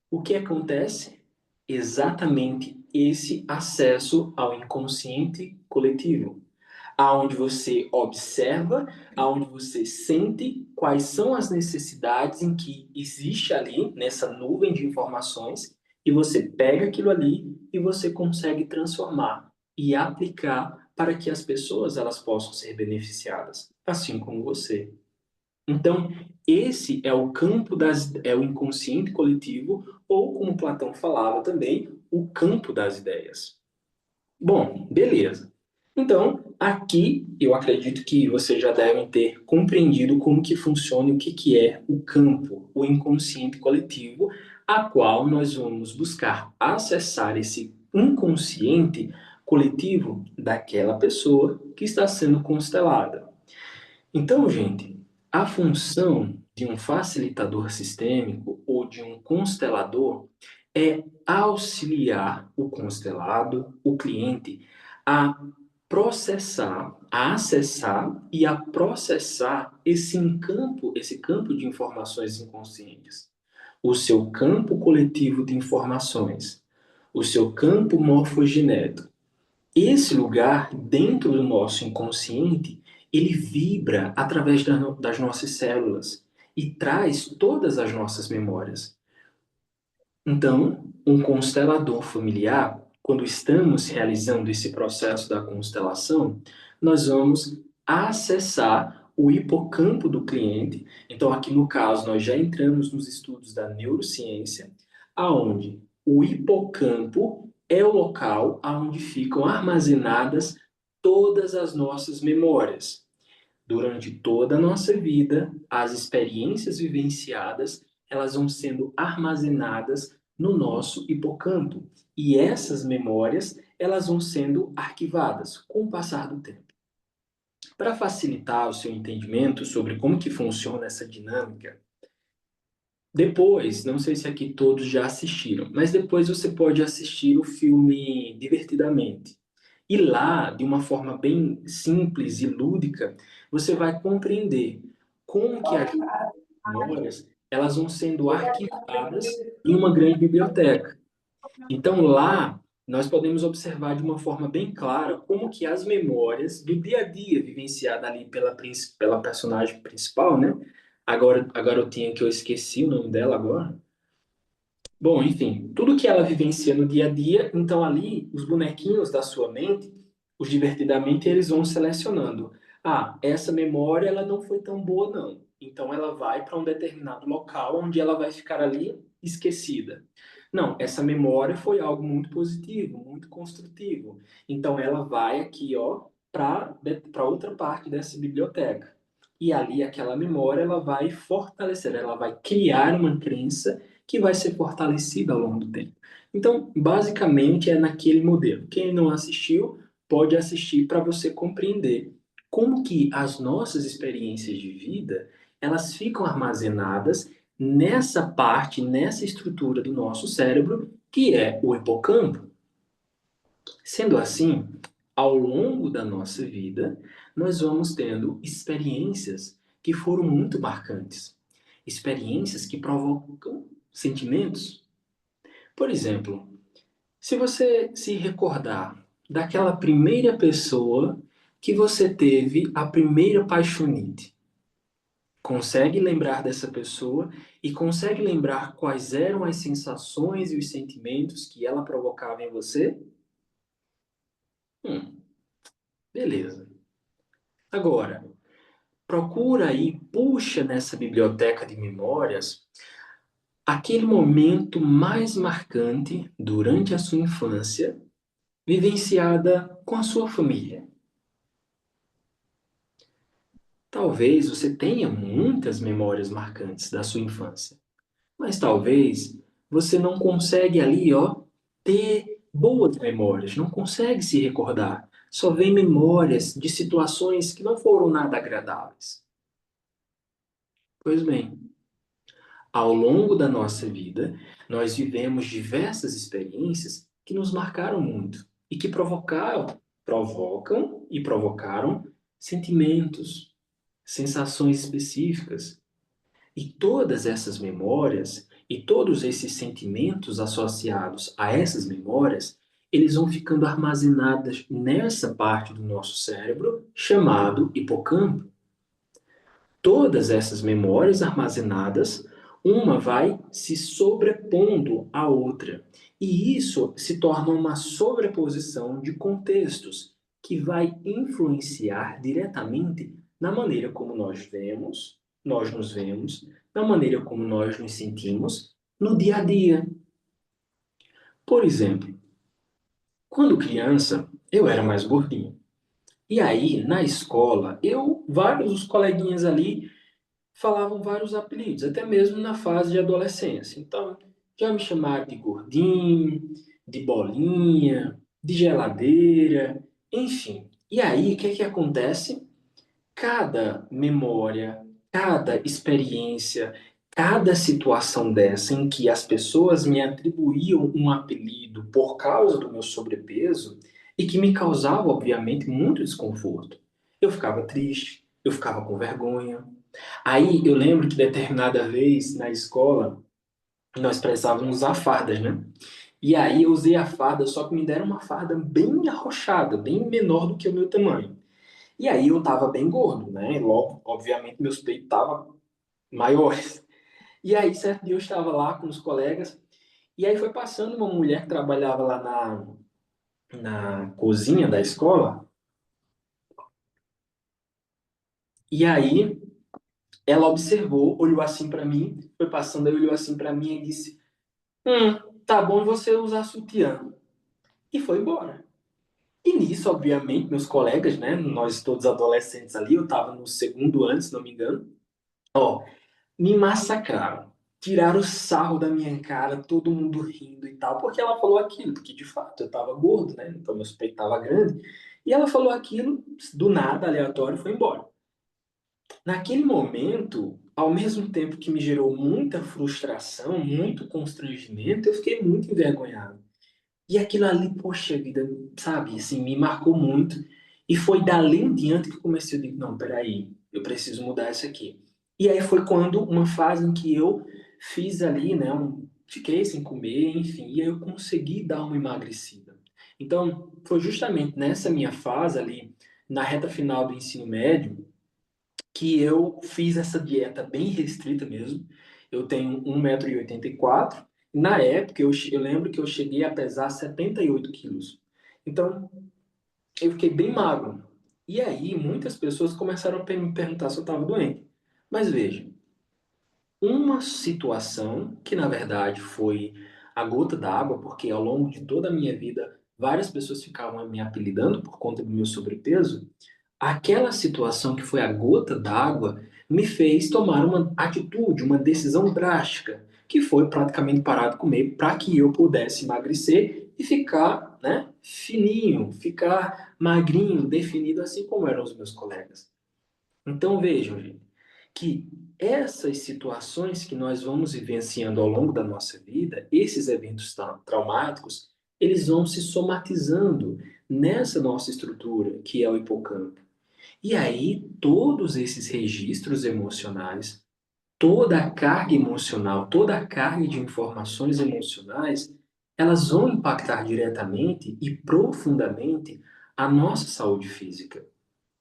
A: O que acontece? Exatamente esse acesso ao inconsciente coletivo, aonde você observa, aonde você sente quais são as necessidades em que existe ali nessa nuvem de informações e você pega aquilo ali e você consegue transformar e aplicar para que as pessoas elas possam ser beneficiadas, assim como você. Então, esse é o campo é o inconsciente coletivo, ou como Platão falava também, o campo das ideias. Bom, beleza. Então, aqui eu acredito que vocês já devem ter compreendido como que funciona e o que que é o campo, o inconsciente coletivo, a qual nós vamos buscar acessar esse inconsciente coletivo daquela pessoa que está sendo constelada. Então, gente, a função de um facilitador sistêmico ou de um constelador é auxiliar o constelado, o cliente, a processar, a acessar e a processar esse campo de informações inconscientes, o seu campo coletivo de informações, o seu campo morfogenético. Esse lugar dentro do nosso inconsciente, ele vibra através das nossas células e traz todas as nossas memórias. Então, um constelador familiar, quando estamos realizando esse processo da constelação, nós vamos acessar o hipocampo do cliente. Então, aqui no caso, nós já entramos nos estudos da neurociência, aonde o hipocampo é o local onde ficam armazenadas todas as nossas memórias. Durante toda a nossa vida, as experiências vivenciadas, elas vão sendo armazenadas no nosso hipocampo. E essas memórias, elas vão sendo arquivadas com o passar do tempo. Para facilitar o seu entendimento sobre como que funciona essa dinâmica, depois, não sei se aqui todos já assistiram, mas depois você pode assistir o filme Divertidamente. E lá, de uma forma bem simples e lúdica, você vai compreender como que as memórias elas vão sendo arquivadas em uma grande biblioteca. Então lá nós podemos observar de uma forma bem clara como que as memórias do dia a dia vivenciada ali pela personagem principal, né? Agora a garotinha que eu esqueci o nome dela agora. Bom, enfim, tudo que ela vivencia no dia a dia, então ali os bonequinhos da sua mente, os divertidamente, eles vão selecionando. Ah, essa memória ela não foi tão boa não. Então ela vai para um determinado local onde ela vai ficar ali esquecida. Não, essa memória foi algo muito positivo, muito construtivo. Então ela vai aqui, ó, para outra parte dessa biblioteca. E ali aquela memória ela vai fortalecer, ela vai criar uma crença que vai ser fortalecida ao longo do tempo. Então, basicamente, é naquele modelo. Quem não assistiu, pode assistir para você compreender como que as nossas experiências de vida, elas ficam armazenadas nessa parte, nessa estrutura do nosso cérebro, que é o hipocampo. Sendo assim, ao longo da nossa vida, nós vamos tendo experiências que foram muito marcantes, experiências que provocam sentimentos. Por exemplo, se você se recordar daquela primeira pessoa que você teve a primeira paixonite, consegue lembrar dessa pessoa e consegue lembrar quais eram as sensações e os sentimentos que ela provocava em você? Hum, beleza. Agora, procura aí, puxa nessa biblioteca de memórias aquele momento mais marcante durante a sua infância, vivenciada com a sua família. Talvez você tenha muitas memórias marcantes da sua infância, mas talvez você não consegue ali, ó, ter boas memórias, não consegue se recordar. Só vem memórias de situações que não foram nada agradáveis. Pois bem, ao longo da nossa vida, nós vivemos diversas experiências que nos marcaram muito e que provocam e provocaram sentimentos, sensações específicas. E todas essas memórias e todos esses sentimentos associados a essas memórias, eles vão ficando armazenados nessa parte do nosso cérebro chamado hipocampo. Todas essas memórias armazenadas, uma vai se sobrepondo à outra. E isso se torna uma sobreposição de contextos que vai influenciar diretamente na maneira como nós nos vemos, na maneira como nós nos sentimos no dia a dia. Por exemplo, quando criança, eu era mais gordinho. E aí, na escola, vários os coleguinhas ali falavam vários apelidos, até mesmo na fase de adolescência. Então, já me chamaram de gordinho, de bolinha, de geladeira, enfim. E aí, o que é que acontece? Cada memória, cada experiência, cada situação dessa em que as pessoas me atribuíam um apelido por causa do meu sobrepeso e que me causava, obviamente, muito desconforto. Eu ficava triste, eu ficava com vergonha. Aí eu lembro que determinada vez na escola nós precisávamos usar fardas, né? E aí eu usei a farda, só que me deram uma farda bem arrochada, bem menor do que o meu tamanho. E aí eu tava bem gordo, né? Logo, obviamente, meus peitos estavam maiores. E aí, certo dia eu estava lá com os colegas, e aí foi passando uma mulher que trabalhava lá na cozinha da escola, e aí ela observou, olhou assim para mim, foi passando, aí olhou assim para mim e disse: tá bom você usar sutiã. E foi embora. E nisso, obviamente, meus colegas, né? Nós todos adolescentes ali, eu tava no segundo ano, se não me engano, ó, me massacraram. Tiraram o sarro da minha cara, todo mundo rindo e tal, porque ela falou aquilo, porque de fato eu tava gordo, né? Então meu peito tava grande. E ela falou aquilo, do nada, aleatório, e foi embora. Naquele momento, ao mesmo tempo que me gerou muita frustração, muito constrangimento, eu fiquei muito envergonhado. E aquilo ali, poxa vida, sabe, assim, me marcou muito. E foi dali em diante que eu comecei a dizer, não, peraí, eu preciso mudar isso aqui. E aí foi quando uma fase em que eu fiz ali, né, fiquei sem comer, enfim, e aí eu consegui dar uma emagrecida. Então, foi justamente nessa minha fase ali, na reta final do ensino médio, que eu fiz essa dieta bem restrita mesmo. Eu tenho 1,84 m. Na época, eu lembro que eu cheguei a pesar 78 quilos. Então, eu fiquei bem magro. E aí, muitas pessoas começaram a me perguntar se eu estava doente. Mas veja, uma situação que, na verdade, foi a gota d'água, porque ao longo de toda a minha vida, várias pessoas ficavam me apelidando por conta do meu sobrepeso. Aquela situação que foi a gota d'água me fez tomar uma atitude, uma decisão drástica, que foi praticamente parar de comer para que eu pudesse emagrecer e ficar, né, fininho, ficar magrinho, definido, assim como eram os meus colegas. Então vejam, gente, que essas situações que nós vamos vivenciando ao longo da nossa vida, esses eventos traumáticos, eles vão se somatizando nessa nossa estrutura, que é o hipocampo. E aí, todos esses registros emocionais, toda a carga emocional, toda a carga de informações emocionais, elas vão impactar diretamente e profundamente a nossa saúde física.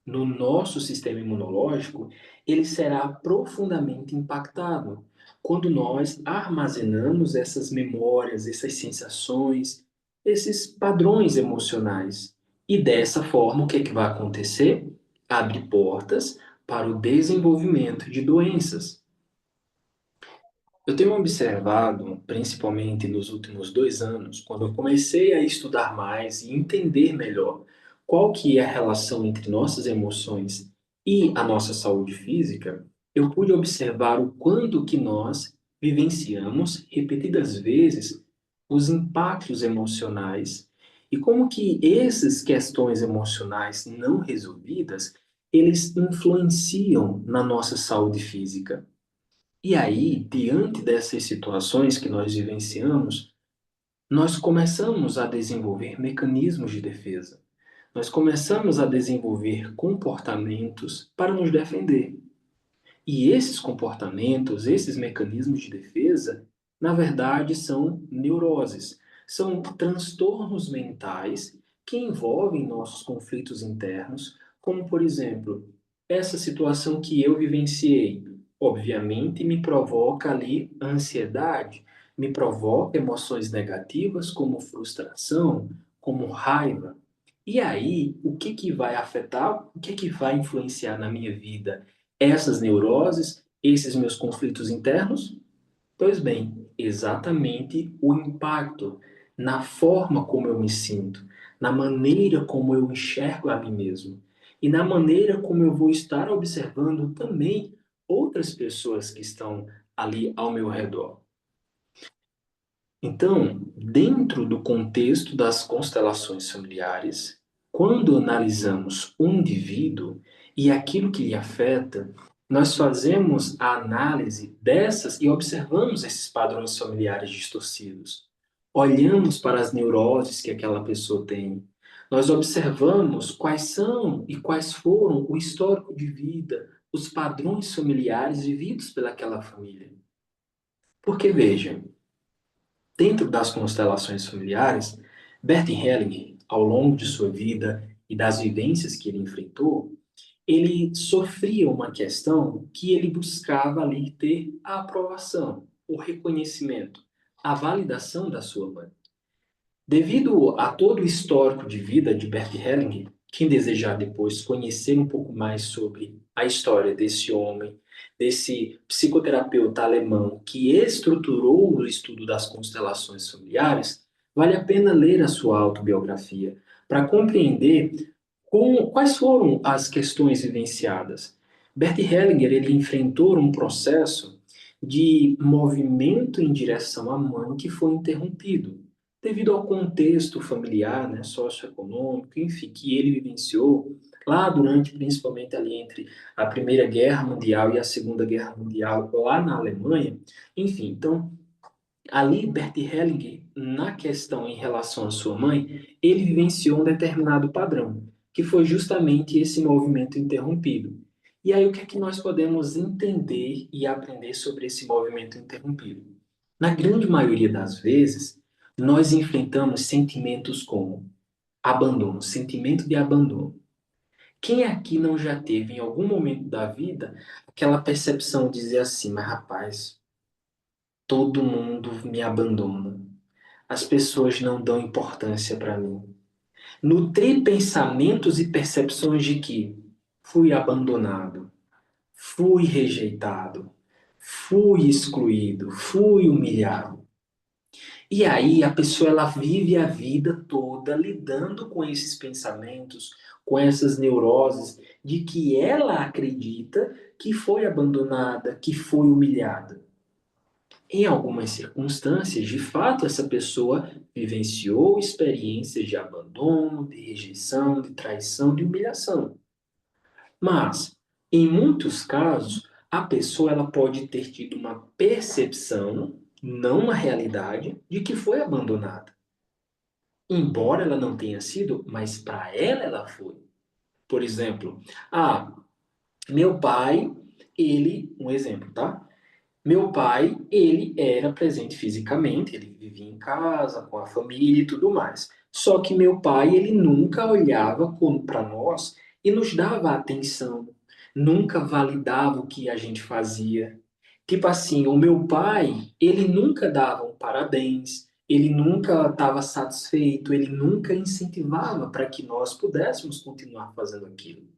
A: No nosso sistema imunológico, ele será profundamente impactado quando nós armazenamos essas memórias, essas sensações, esses padrões emocionais. E dessa forma, o que é que vai acontecer? Abre portas para o desenvolvimento de doenças. Eu tenho observado, principalmente nos últimos 2 anos, quando eu comecei a estudar mais e entender melhor qual que é a relação entre nossas emoções e a nossa saúde física, eu pude observar o quanto que nós vivenciamos repetidas vezes os impactos emocionais e como que essas questões emocionais não resolvidas, eles influenciam na nossa saúde física. E aí, diante dessas situações que nós vivenciamos, nós começamos a desenvolver mecanismos de defesa. Nós começamos a desenvolver comportamentos para nos defender. E esses comportamentos, esses mecanismos de defesa, na verdade, são neuroses, são transtornos mentais que envolvem nossos conflitos internos, como, por exemplo, essa situação que eu vivenciei. Obviamente, me provoca ali ansiedade, me provoca emoções negativas como frustração, como raiva. E aí, o que que vai afetar, o que que vai influenciar na minha vida? Essas neuroses, esses meus conflitos internos? Pois bem, exatamente o impacto na forma como eu me sinto, na maneira como eu enxergo a mim mesmo e na maneira como eu vou estar observando também outras pessoas que estão ali ao meu redor. Então, dentro do contexto das constelações familiares, quando analisamos um indivíduo e aquilo que lhe afeta, nós fazemos a análise dessas e observamos esses padrões familiares distorcidos. Olhamos para as neuroses que aquela pessoa tem. Nós observamos quais são e quais foram o histórico de vida, os padrões familiares vividos pelaquela família. Porque, veja, dentro das constelações familiares, Bert Hellinger, ao longo de sua vida e das vivências que ele enfrentou, ele sofria uma questão que ele buscava ali ter a aprovação, o reconhecimento, a validação da sua mãe. Devido a todo o histórico de vida de Bert Hellinger, quem desejar depois conhecer um pouco mais sobre a história desse homem, desse psicoterapeuta alemão que estruturou o estudo das constelações familiares, vale a pena ler a sua autobiografia para compreender quais foram as questões vivenciadas. Bert Hellinger ele enfrentou um processo de movimento em direção à mãe que foi interrompido devido ao contexto familiar, né, socioeconômico, enfim, que ele vivenciou lá durante, principalmente ali entre a Primeira Guerra Mundial e a Segunda Guerra Mundial, lá na Alemanha. Enfim, então, ali Bert Hellinger, na questão em relação à sua mãe, ele vivenciou um determinado padrão, que foi justamente esse movimento interrompido. E aí, o que é que nós podemos entender e aprender sobre esse movimento interrompido? Na grande maioria das vezes, nós enfrentamos sentimentos como abandono, sentimento de abandono. Quem aqui não já teve, em algum momento da vida, aquela percepção de dizer assim, mas rapaz, todo mundo me abandona. As pessoas não dão importância para mim. Nutrir pensamentos e percepções de que fui abandonado, fui rejeitado, fui excluído, fui humilhado. E aí a pessoa ela vive a vida toda lidando com esses pensamentos, com essas neuroses de que ela acredita que foi abandonada, que foi humilhada. Em algumas circunstâncias, de fato, essa pessoa vivenciou experiências de abandono, de rejeição, de traição, de humilhação. Mas, em muitos casos, a pessoa ela pode ter tido uma percepção, não uma realidade, de que foi abandonada. Embora ela não tenha sido, mas para ela foi. Por exemplo, ah, meu pai, um exemplo, tá? Meu pai, ele era presente fisicamente, ele vivia em casa, com a família e tudo mais. Só que meu pai, ele nunca olhava para nós e nos dava atenção, nunca validava o que a gente fazia. Tipo assim, o meu pai, ele nunca dava um parabéns, ele nunca estava satisfeito, ele nunca incentivava para que nós pudéssemos continuar fazendo aquilo.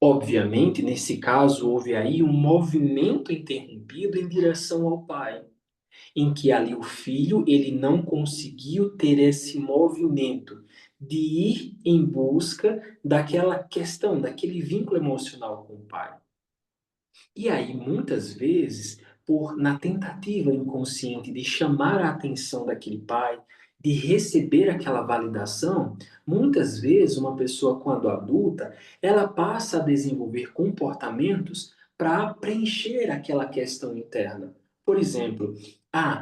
A: Obviamente, nesse caso, houve aí um movimento interrompido em direção ao pai, em que ali o filho ele não conseguiu ter esse movimento de ir em busca daquela questão, daquele vínculo emocional com o pai. E aí, muitas vezes, na tentativa inconsciente de chamar a atenção daquele pai, de receber aquela validação, muitas vezes uma pessoa, quando adulta, ela passa a desenvolver comportamentos para preencher aquela questão interna. Por exemplo,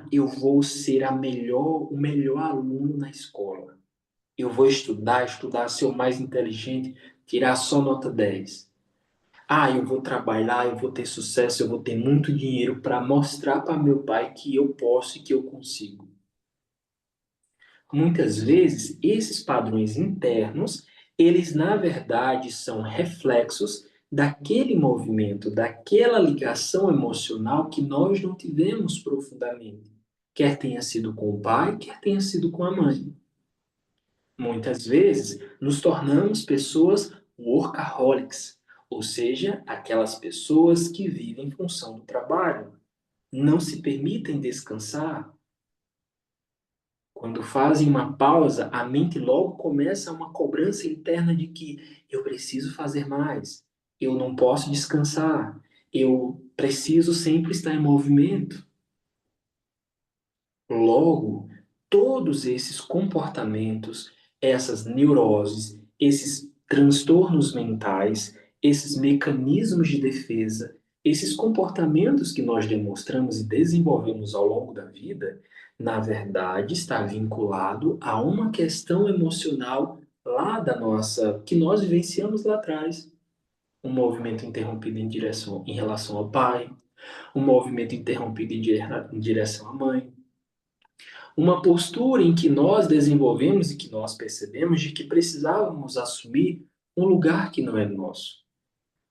A: eu vou ser o melhor aluno na escola. Eu vou estudar, ser o mais inteligente, tirar só nota 10. Eu vou trabalhar, eu vou ter sucesso, eu vou ter muito dinheiro para mostrar para meu pai que eu posso e que eu consigo. Muitas vezes, esses padrões internos, eles na verdade são reflexos daquele movimento, daquela ligação emocional que nós não tivemos profundamente, quer tenha sido com o pai, quer tenha sido com a mãe. Muitas vezes, nos tornamos pessoas workaholics, ou seja, aquelas pessoas que vivem em função do trabalho, não se permitem descansar. Quando fazem uma pausa, a mente logo começa uma cobrança interna de que eu preciso fazer mais, eu não posso descansar, eu preciso sempre estar em movimento. Logo, todos esses comportamentos, essas neuroses, esses transtornos mentais, esses mecanismos de defesa, esses comportamentos que nós demonstramos e desenvolvemos ao longo da vida, na verdade, está vinculado a uma questão emocional lá da nossa, que nós vivenciamos lá atrás. Um movimento interrompido em relação ao pai, um movimento interrompido em direção à mãe, uma postura em que nós desenvolvemos e que nós percebemos de que precisávamos assumir um lugar que não é nosso.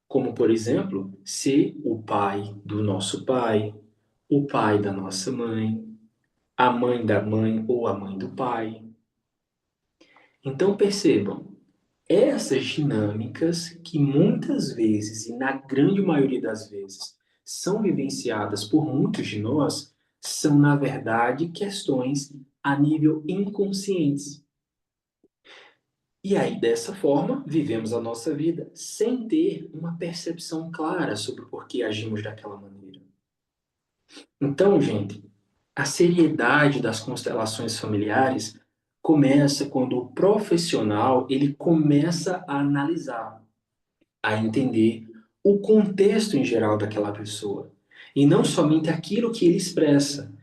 A: Como, por exemplo, ser o pai do nosso pai, o pai da nossa mãe, a mãe da mãe ou a mãe do pai. Então percebam, essas dinâmicas que muitas vezes, e na grande maioria das vezes, são vivenciadas por muitos de nós, são, na verdade, questões a nível inconscientes. E aí, dessa forma, vivemos a nossa vida sem ter uma percepção clara sobre por que agimos daquela maneira. Então, gente, a seriedade das constelações familiares começa quando o profissional ele começa a analisar, a entender o contexto em geral daquela pessoa e não somente aquilo que ele expressa.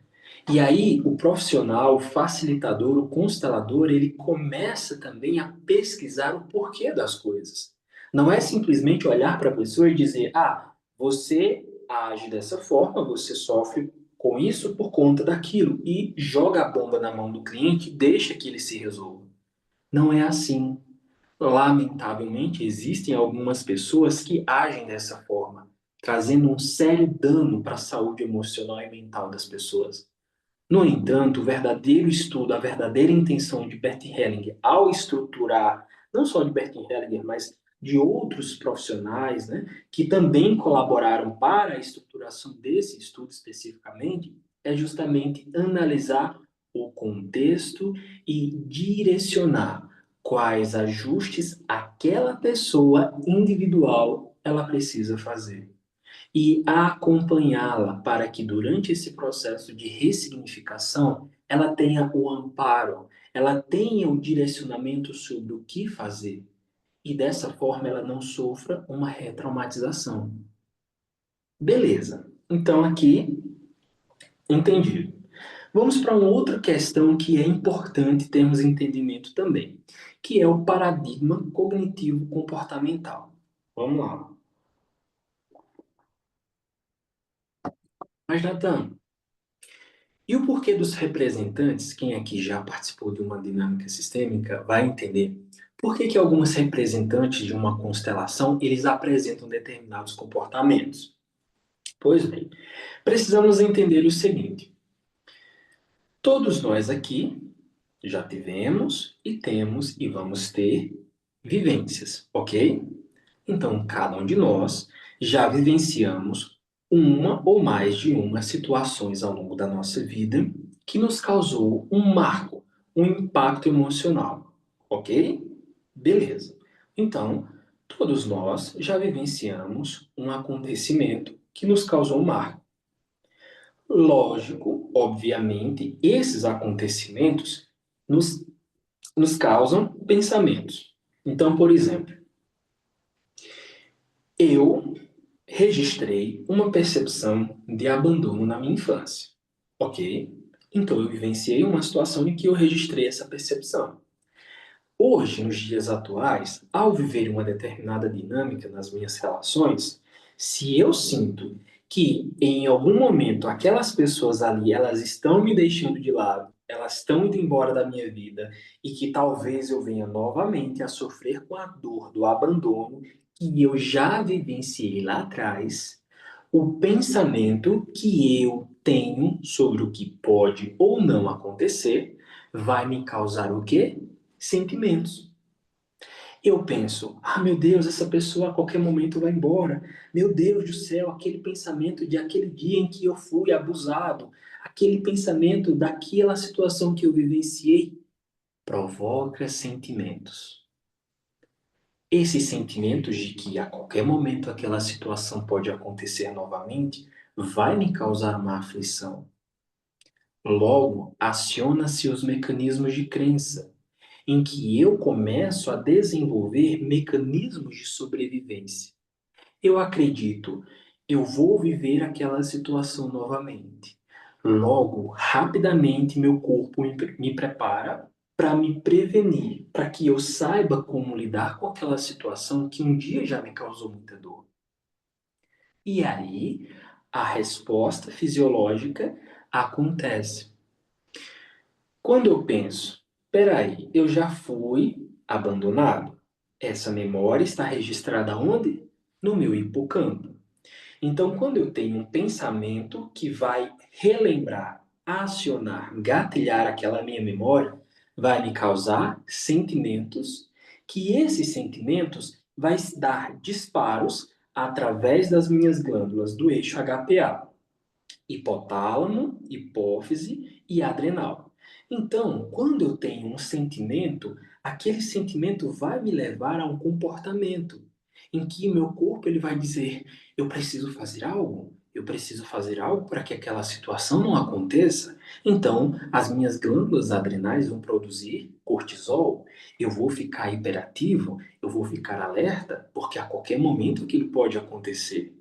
A: E aí, o profissional, o facilitador, o constelador, ele começa também a pesquisar o porquê das coisas. Não é simplesmente olhar para a pessoa e dizer, você age dessa forma, você sofre com isso por conta daquilo, e joga a bomba na mão do cliente e deixa que ele se resolva. Não é assim. Lamentavelmente, existem algumas pessoas que agem dessa forma, trazendo um sério dano para a saúde emocional e mental das pessoas. No entanto, o verdadeiro estudo, a verdadeira intenção de Bert Hellinger ao estruturar, não só de Bert Hellinger, mas de outros profissionais, né, que também colaboraram para a estruturação desse estudo especificamente, é justamente analisar o contexto e direcionar quais ajustes aquela pessoa individual ela precisa fazer. e acompanhá-la para que durante esse processo de ressignificação ela tenha o amparo, ela tenha o direcionamento sobre o que fazer e dessa forma ela não sofra uma retraumatização. Beleza. Então aqui entendi. Vamos para uma outra questão que é importante termos entendimento também, que é o paradigma cognitivo comportamental. Vamos lá. Mas, Natan, e o porquê dos representantes, quem aqui já participou de uma dinâmica sistêmica vai entender por que que alguns representantes de uma constelação, eles apresentam determinados comportamentos? Pois bem, precisamos entender o seguinte: todos nós aqui já tivemos e temos e vamos ter vivências, ok? Então, cada um de nós já vivenciamos uma ou mais de uma situações ao longo da nossa vida que nos causou um marco, um impacto emocional, ok? Beleza. Então, todos nós já vivenciamos um acontecimento que nos causou um marco. Lógico, obviamente, esses acontecimentos nos causam pensamentos. Então, por exemplo, eu registrei uma percepção de abandono na minha infância, ok? Então, eu vivenciei uma situação em que eu registrei essa percepção. Hoje, nos dias atuais, ao viver uma determinada dinâmica nas minhas relações, se eu sinto que em algum momento aquelas pessoas ali elas estão me deixando de lado, elas estão indo embora da minha vida e que talvez eu venha novamente a sofrer com a dor do abandono que eu já vivenciei lá atrás, o pensamento que eu tenho sobre o que pode ou não acontecer vai me causar o quê? Sentimentos. Eu penso, ah, meu Deus, essa pessoa a qualquer momento vai embora. Meu Deus do céu, aquele pensamento de aquele dia em que eu fui abusado, aquele pensamento daquela situação que eu vivenciei, provoca sentimentos. Esses sentimentos de que a qualquer momento aquela situação pode acontecer novamente, vai me causar uma aflição. Logo, aciona-se os mecanismos de crença em que eu começo a desenvolver mecanismos de sobrevivência. Eu acredito, eu vou viver aquela situação novamente. Logo, rapidamente, meu corpo me prepara para me prevenir, para que eu saiba como lidar com aquela situação que um dia já me causou muita dor. E aí, a resposta fisiológica acontece. Quando eu penso, peraí, eu já fui abandonado. Essa memória está registrada onde? No meu hipocampo. Então, quando eu tenho um pensamento que vai relembrar, acionar, gatilhar aquela minha memória, vai me causar sentimentos, que esses sentimentos vai dar disparos através das minhas glândulas do eixo HPA hipotálamo, hipófise e adrenal. Então, quando eu tenho um sentimento, aquele sentimento vai me levar a um comportamento em que meu corpo ele vai dizer: eu preciso fazer algo, eu preciso fazer algo para que aquela situação não aconteça. Então, as minhas glândulas adrenais vão produzir cortisol, eu vou ficar hiperativo, eu vou ficar alerta, porque a qualquer momento aquilo pode acontecer.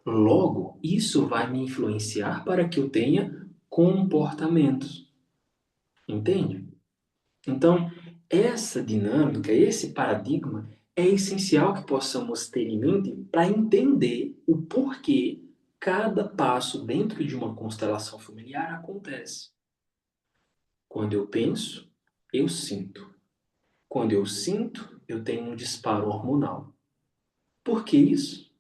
A: Logo, isso vai me influenciar para que eu tenha comportamentos. Entende? Então, essa dinâmica, esse paradigma, é essencial que possamos ter em mente para entender o porquê cada passo dentro de uma constelação familiar acontece. Quando eu penso, eu sinto. Quando eu sinto, eu tenho um disparo hormonal. Por que isso?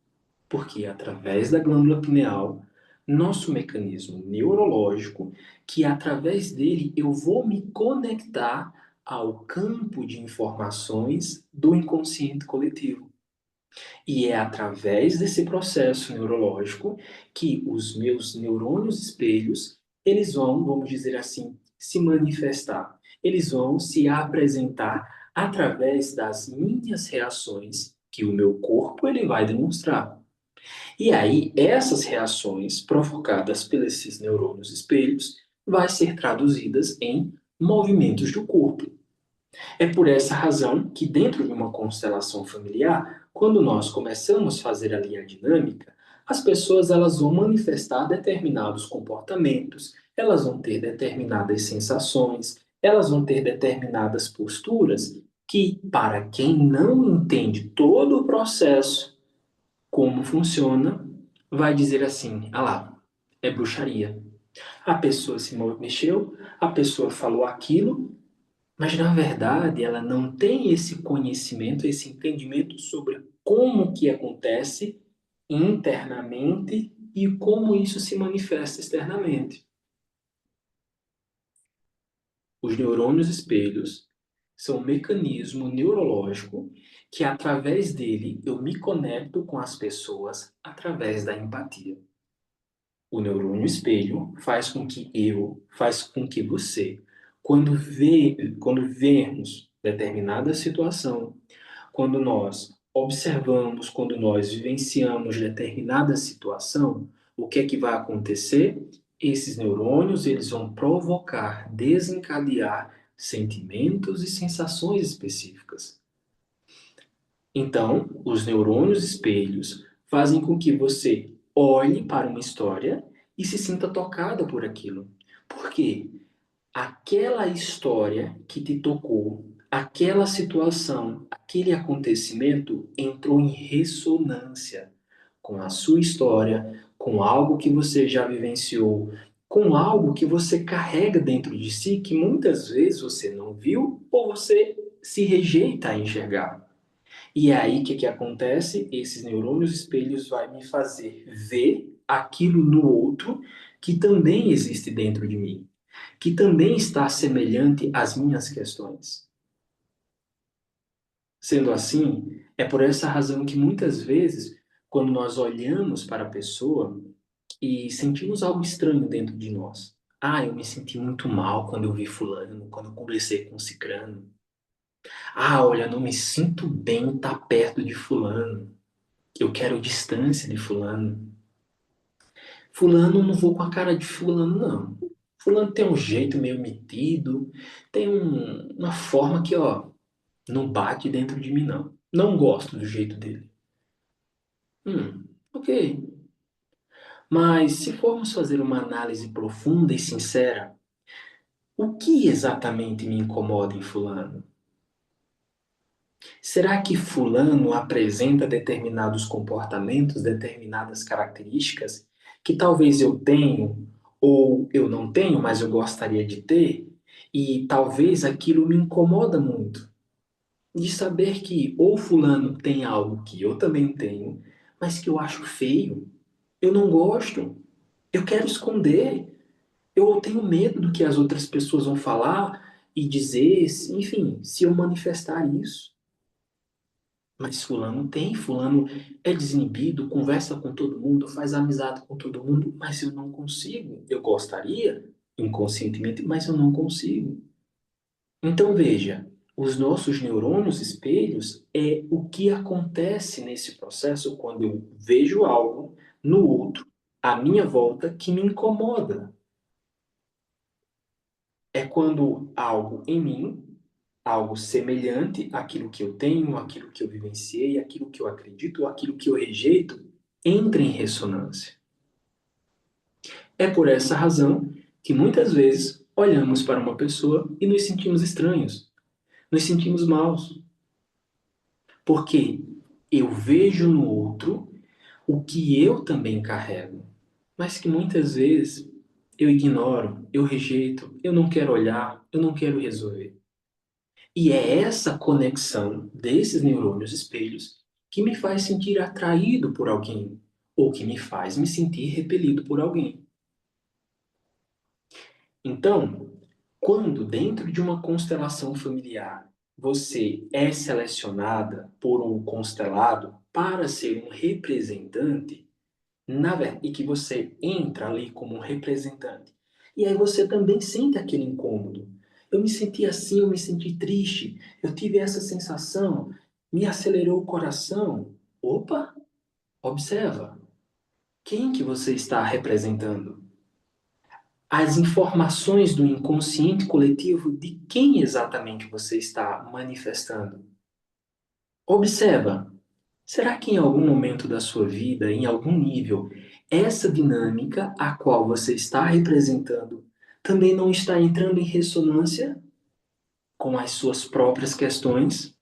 A: Porque através da glândula pineal, nosso mecanismo neurológico, que através dele eu vou me conectar ao campo de informações do inconsciente coletivo. E é através desse processo neurológico que os meus neurônios espelhos, eles vão, vamos dizer assim, se manifestar. Eles vão se apresentar através das minhas reações que o meu corpo ele vai demonstrar. E aí, essas reações provocadas pelos esses neurônios espelhos vai ser traduzidas em movimentos do corpo. É por essa razão que dentro de uma constelação familiar, quando nós começamos a fazer ali a dinâmica, as pessoas elas vão manifestar determinados comportamentos, elas vão ter determinadas sensações, elas vão ter determinadas posturas que, para quem não entende todo o processo, como funciona, vai dizer assim: ah lá, é bruxaria. A pessoa se mexeu, a pessoa falou aquilo, mas na verdade ela não tem esse conhecimento, esse entendimento sobre como que acontece internamente e como isso se manifesta externamente. Os neurônios espelhos são um mecanismo neurológico que através dele eu me conecto com as pessoas através da empatia. O neurônio espelho faz com que você, quando vemos determinada situação, quando nós observamos, quando nós vivenciamos determinada situação, o que é que vai acontecer? Esses neurônios, eles vão provocar, desencadear sentimentos e sensações específicas. Então, os neurônios espelhos fazem com que você olhe para uma história e se sinta tocada por aquilo. Por quê? Aquela história que te tocou, aquela situação, aquele acontecimento entrou em ressonância com a sua história, com algo que você já vivenciou, com algo que você carrega dentro de si que muitas vezes você não viu ou você se rejeita a enxergar. E é aí que acontece? Esses neurônios espelhos vai me fazer ver aquilo no outro que também existe dentro de mim, que também está semelhante às minhas questões. Sendo assim, é por essa razão que muitas vezes, quando nós olhamos para a pessoa e sentimos algo estranho dentro de nós, ah, eu me senti muito mal quando eu vi fulano, quando eu conversei com cicrano. Ah, olha, não me sinto bem estar perto de fulano. Eu quero distância de fulano. Fulano, não vou com a cara de fulano, não. Fulano tem um jeito meio metido, tem uma forma que, ó, não bate dentro de mim, não. Não gosto do jeito dele. Ok. Mas se formos fazer uma análise profunda e sincera, o que exatamente me incomoda em fulano? Será que fulano apresenta determinados comportamentos, determinadas características que talvez eu tenho ou eu não tenho, mas eu gostaria de ter? E talvez aquilo me incomoda muito. De saber que ou fulano tem algo que eu também tenho, mas que eu acho feio, eu não gosto, eu quero esconder, eu tenho medo do que as outras pessoas vão falar e dizer, enfim, se eu manifestar isso. Mas fulano tem, fulano é desinibido, conversa com todo mundo, faz amizade com todo mundo, mas eu não consigo. Eu gostaria, inconscientemente, mas eu não consigo. Então veja, os nossos neurônios espelhos é o que acontece nesse processo quando eu vejo algo no outro, à minha volta, que me incomoda. É quando algo em mim, algo semelhante àquilo que eu tenho, àquilo que eu vivenciei, àquilo que eu acredito, àquilo que eu rejeito, entra em ressonância. É por essa razão que muitas vezes olhamos para uma pessoa e nos sentimos estranhos, nos sentimos maus, porque eu vejo no outro o que eu também carrego, mas que muitas vezes eu ignoro, eu rejeito, eu não quero olhar, eu não quero resolver. E é essa conexão desses neurônios espelhos que me faz sentir atraído por alguém, ou que me faz me sentir repelido por alguém. Então, quando dentro de uma constelação familiar você é selecionada por um constelado para ser um representante, e que você entra ali como um representante. E aí você também sente aquele incômodo. Eu me senti assim, eu me senti triste, eu tive essa sensação, me acelerou o coração. Opa! Observa, quem que você está representando? As informações do inconsciente coletivo de quem exatamente você está manifestando? Observa, será que em algum momento da sua vida, em algum nível, essa dinâmica a qual você está representando também não está entrando em ressonância com as suas próprias questões?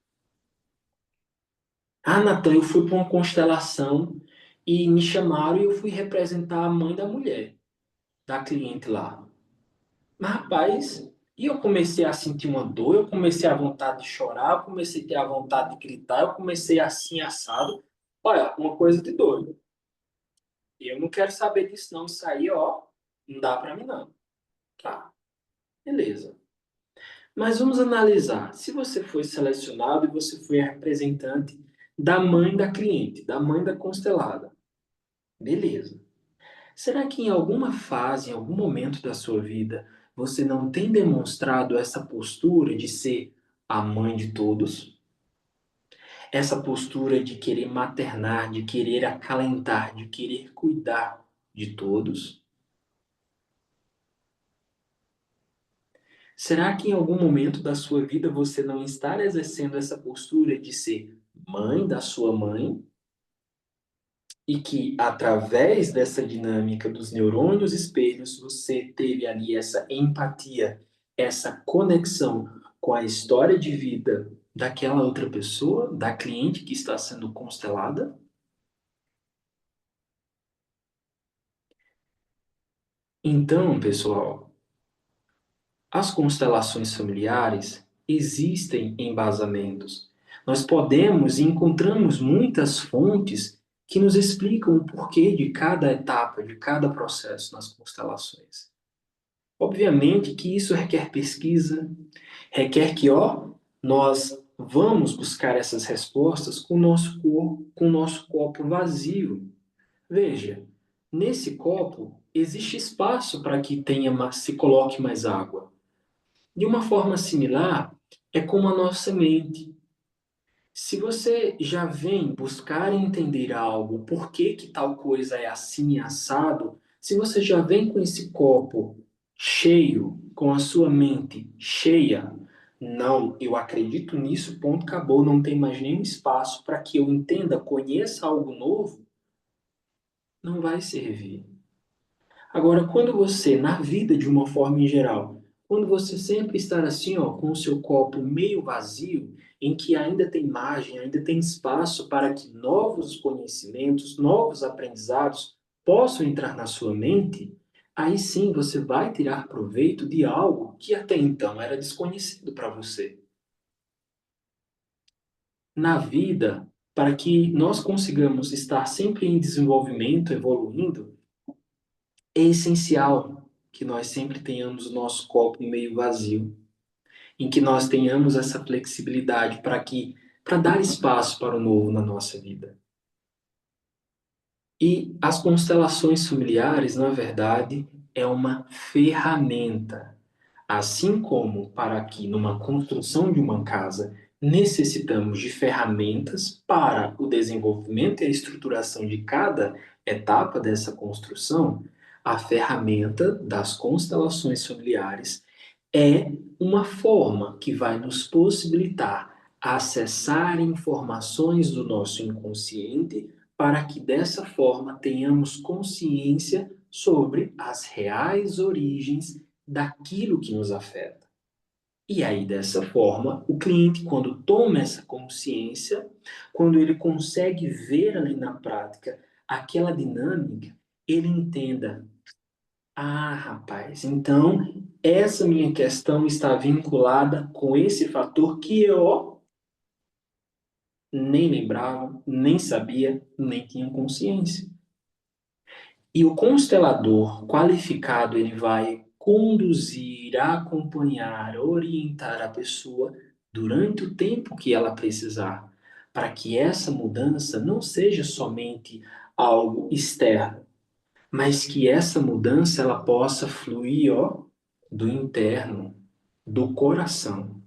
A: Ah, Natan, eu fui para uma constelação e me chamaram e eu fui representar a mãe da mulher, da cliente lá. Mas, rapaz, e eu comecei a sentir uma dor, eu comecei a vontade de chorar, eu comecei a ter a vontade de gritar, eu comecei assim, assado. Olha, uma coisa de doido. E eu não quero saber disso, não. Isso aí, ó, não dá pra mim, não. Tá, beleza. Mas vamos analisar. Se você foi selecionado e você foi a representante da mãe da cliente, da mãe da constelada, beleza. Será que em alguma fase, em algum momento da sua vida, você não tem demonstrado essa postura de ser a mãe de todos? Essa postura de querer maternar, de querer acalentar, de querer cuidar de todos? Será que em algum momento da sua vida você não está exercendo essa postura de ser mãe da sua mãe e que através dessa dinâmica dos neurônios espelhos você teve ali essa empatia, essa conexão com a história de vida daquela outra pessoa, da cliente que está sendo constelada? Então, pessoal, as constelações familiares existem embasamentos. Nós podemos e encontramos muitas fontes que nos explicam o porquê de cada etapa, de cada processo nas constelações. Obviamente que isso requer pesquisa, requer que, ó, nós vamos buscar essas respostas com o nosso corpo, com o nosso copo vazio. Veja, nesse copo existe espaço para que se coloque mais água. De uma forma similar, é como a nossa mente. Se você já vem buscar entender algo, por que que tal coisa é assim e assado, se você já vem com esse copo cheio, com a sua mente cheia, não, eu acredito nisso, ponto, acabou, não tem mais nenhum espaço para que eu entenda, conheça algo novo, não vai servir. Agora, quando você, na vida de uma forma em geral, quando você sempre estar assim, ó, com o seu copo meio vazio, em que ainda tem margem, ainda tem espaço para que novos conhecimentos, novos aprendizados possam entrar na sua mente, aí sim você vai tirar proveito de algo que até então era desconhecido para você. Na vida, para que nós consigamos estar sempre em desenvolvimento, evoluindo, é essencial que nós sempre tenhamos o nosso copo meio vazio, em que nós tenhamos essa flexibilidade para dar espaço para o novo na nossa vida. E as constelações familiares, na verdade, é uma ferramenta. Assim como para que numa construção de uma casa necessitamos de ferramentas para o desenvolvimento e a estruturação de cada etapa dessa construção, a ferramenta das constelações familiares é uma forma que vai nos possibilitar acessar informações do nosso inconsciente para que dessa forma tenhamos consciência sobre as reais origens daquilo que nos afeta. E aí, dessa forma, o cliente, quando toma essa consciência, quando ele consegue ver ali na prática aquela dinâmica, ele entenda: ah, rapaz, então essa minha questão está vinculada com esse fator que eu nem lembrava, nem sabia, nem tinha consciência. E o constelador qualificado, ele vai conduzir, acompanhar, orientar a pessoa durante o tempo que ela precisar, para que essa mudança não seja somente algo externo, mas que essa mudança ela possa fluir, ó, do interno, do coração.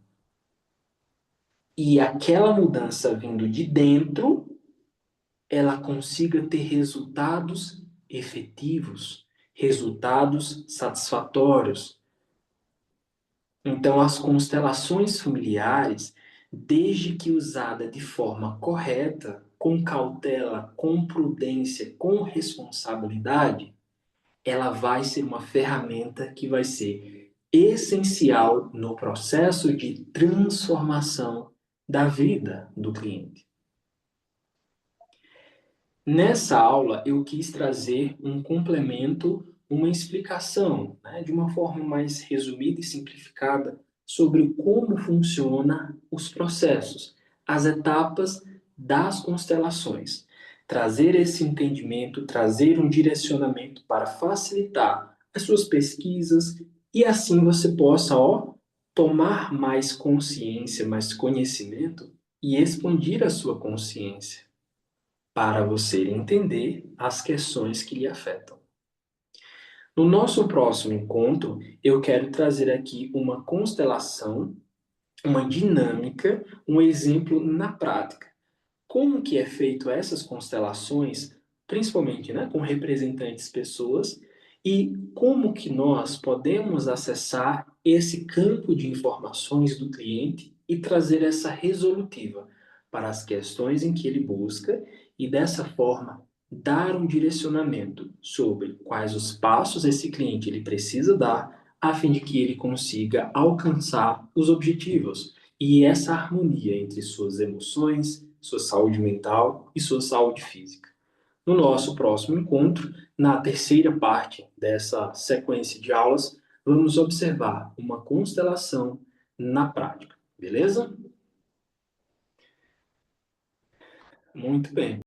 A: E aquela mudança vindo de dentro, ela consiga ter resultados efetivos, resultados satisfatórios. Então, as constelações familiares, desde que usada de forma correta, com cautela, com prudência, com responsabilidade, ela vai ser uma ferramenta que vai ser essencial no processo de transformação da vida do cliente. Nessa aula, eu quis trazer um complemento, uma explicação, né, de uma forma mais resumida e simplificada sobre como funcionam os processos, as etapas das constelações. Trazer esse entendimento, trazer um direcionamento para facilitar as suas pesquisas e assim você possa, tomar mais consciência, mais conhecimento e expandir a sua consciência para você entender as questões que lhe afetam. No nosso próximo encontro, eu quero trazer aqui uma constelação, uma dinâmica, um exemplo na prática. Como que é feito essas constelações, principalmente, né, com representantes pessoas, e como que nós podemos acessar esse campo de informações do cliente e trazer essa resolutiva para as questões em que ele busca e dessa forma dar um direcionamento sobre quais os passos esse cliente ele precisa dar a fim de que ele consiga alcançar os objetivos e essa harmonia entre suas emoções, sua saúde mental e sua saúde física. No nosso próximo encontro, na terceira parte dessa sequência de aulas, vamos observar uma constelação na prática, beleza? Muito bem.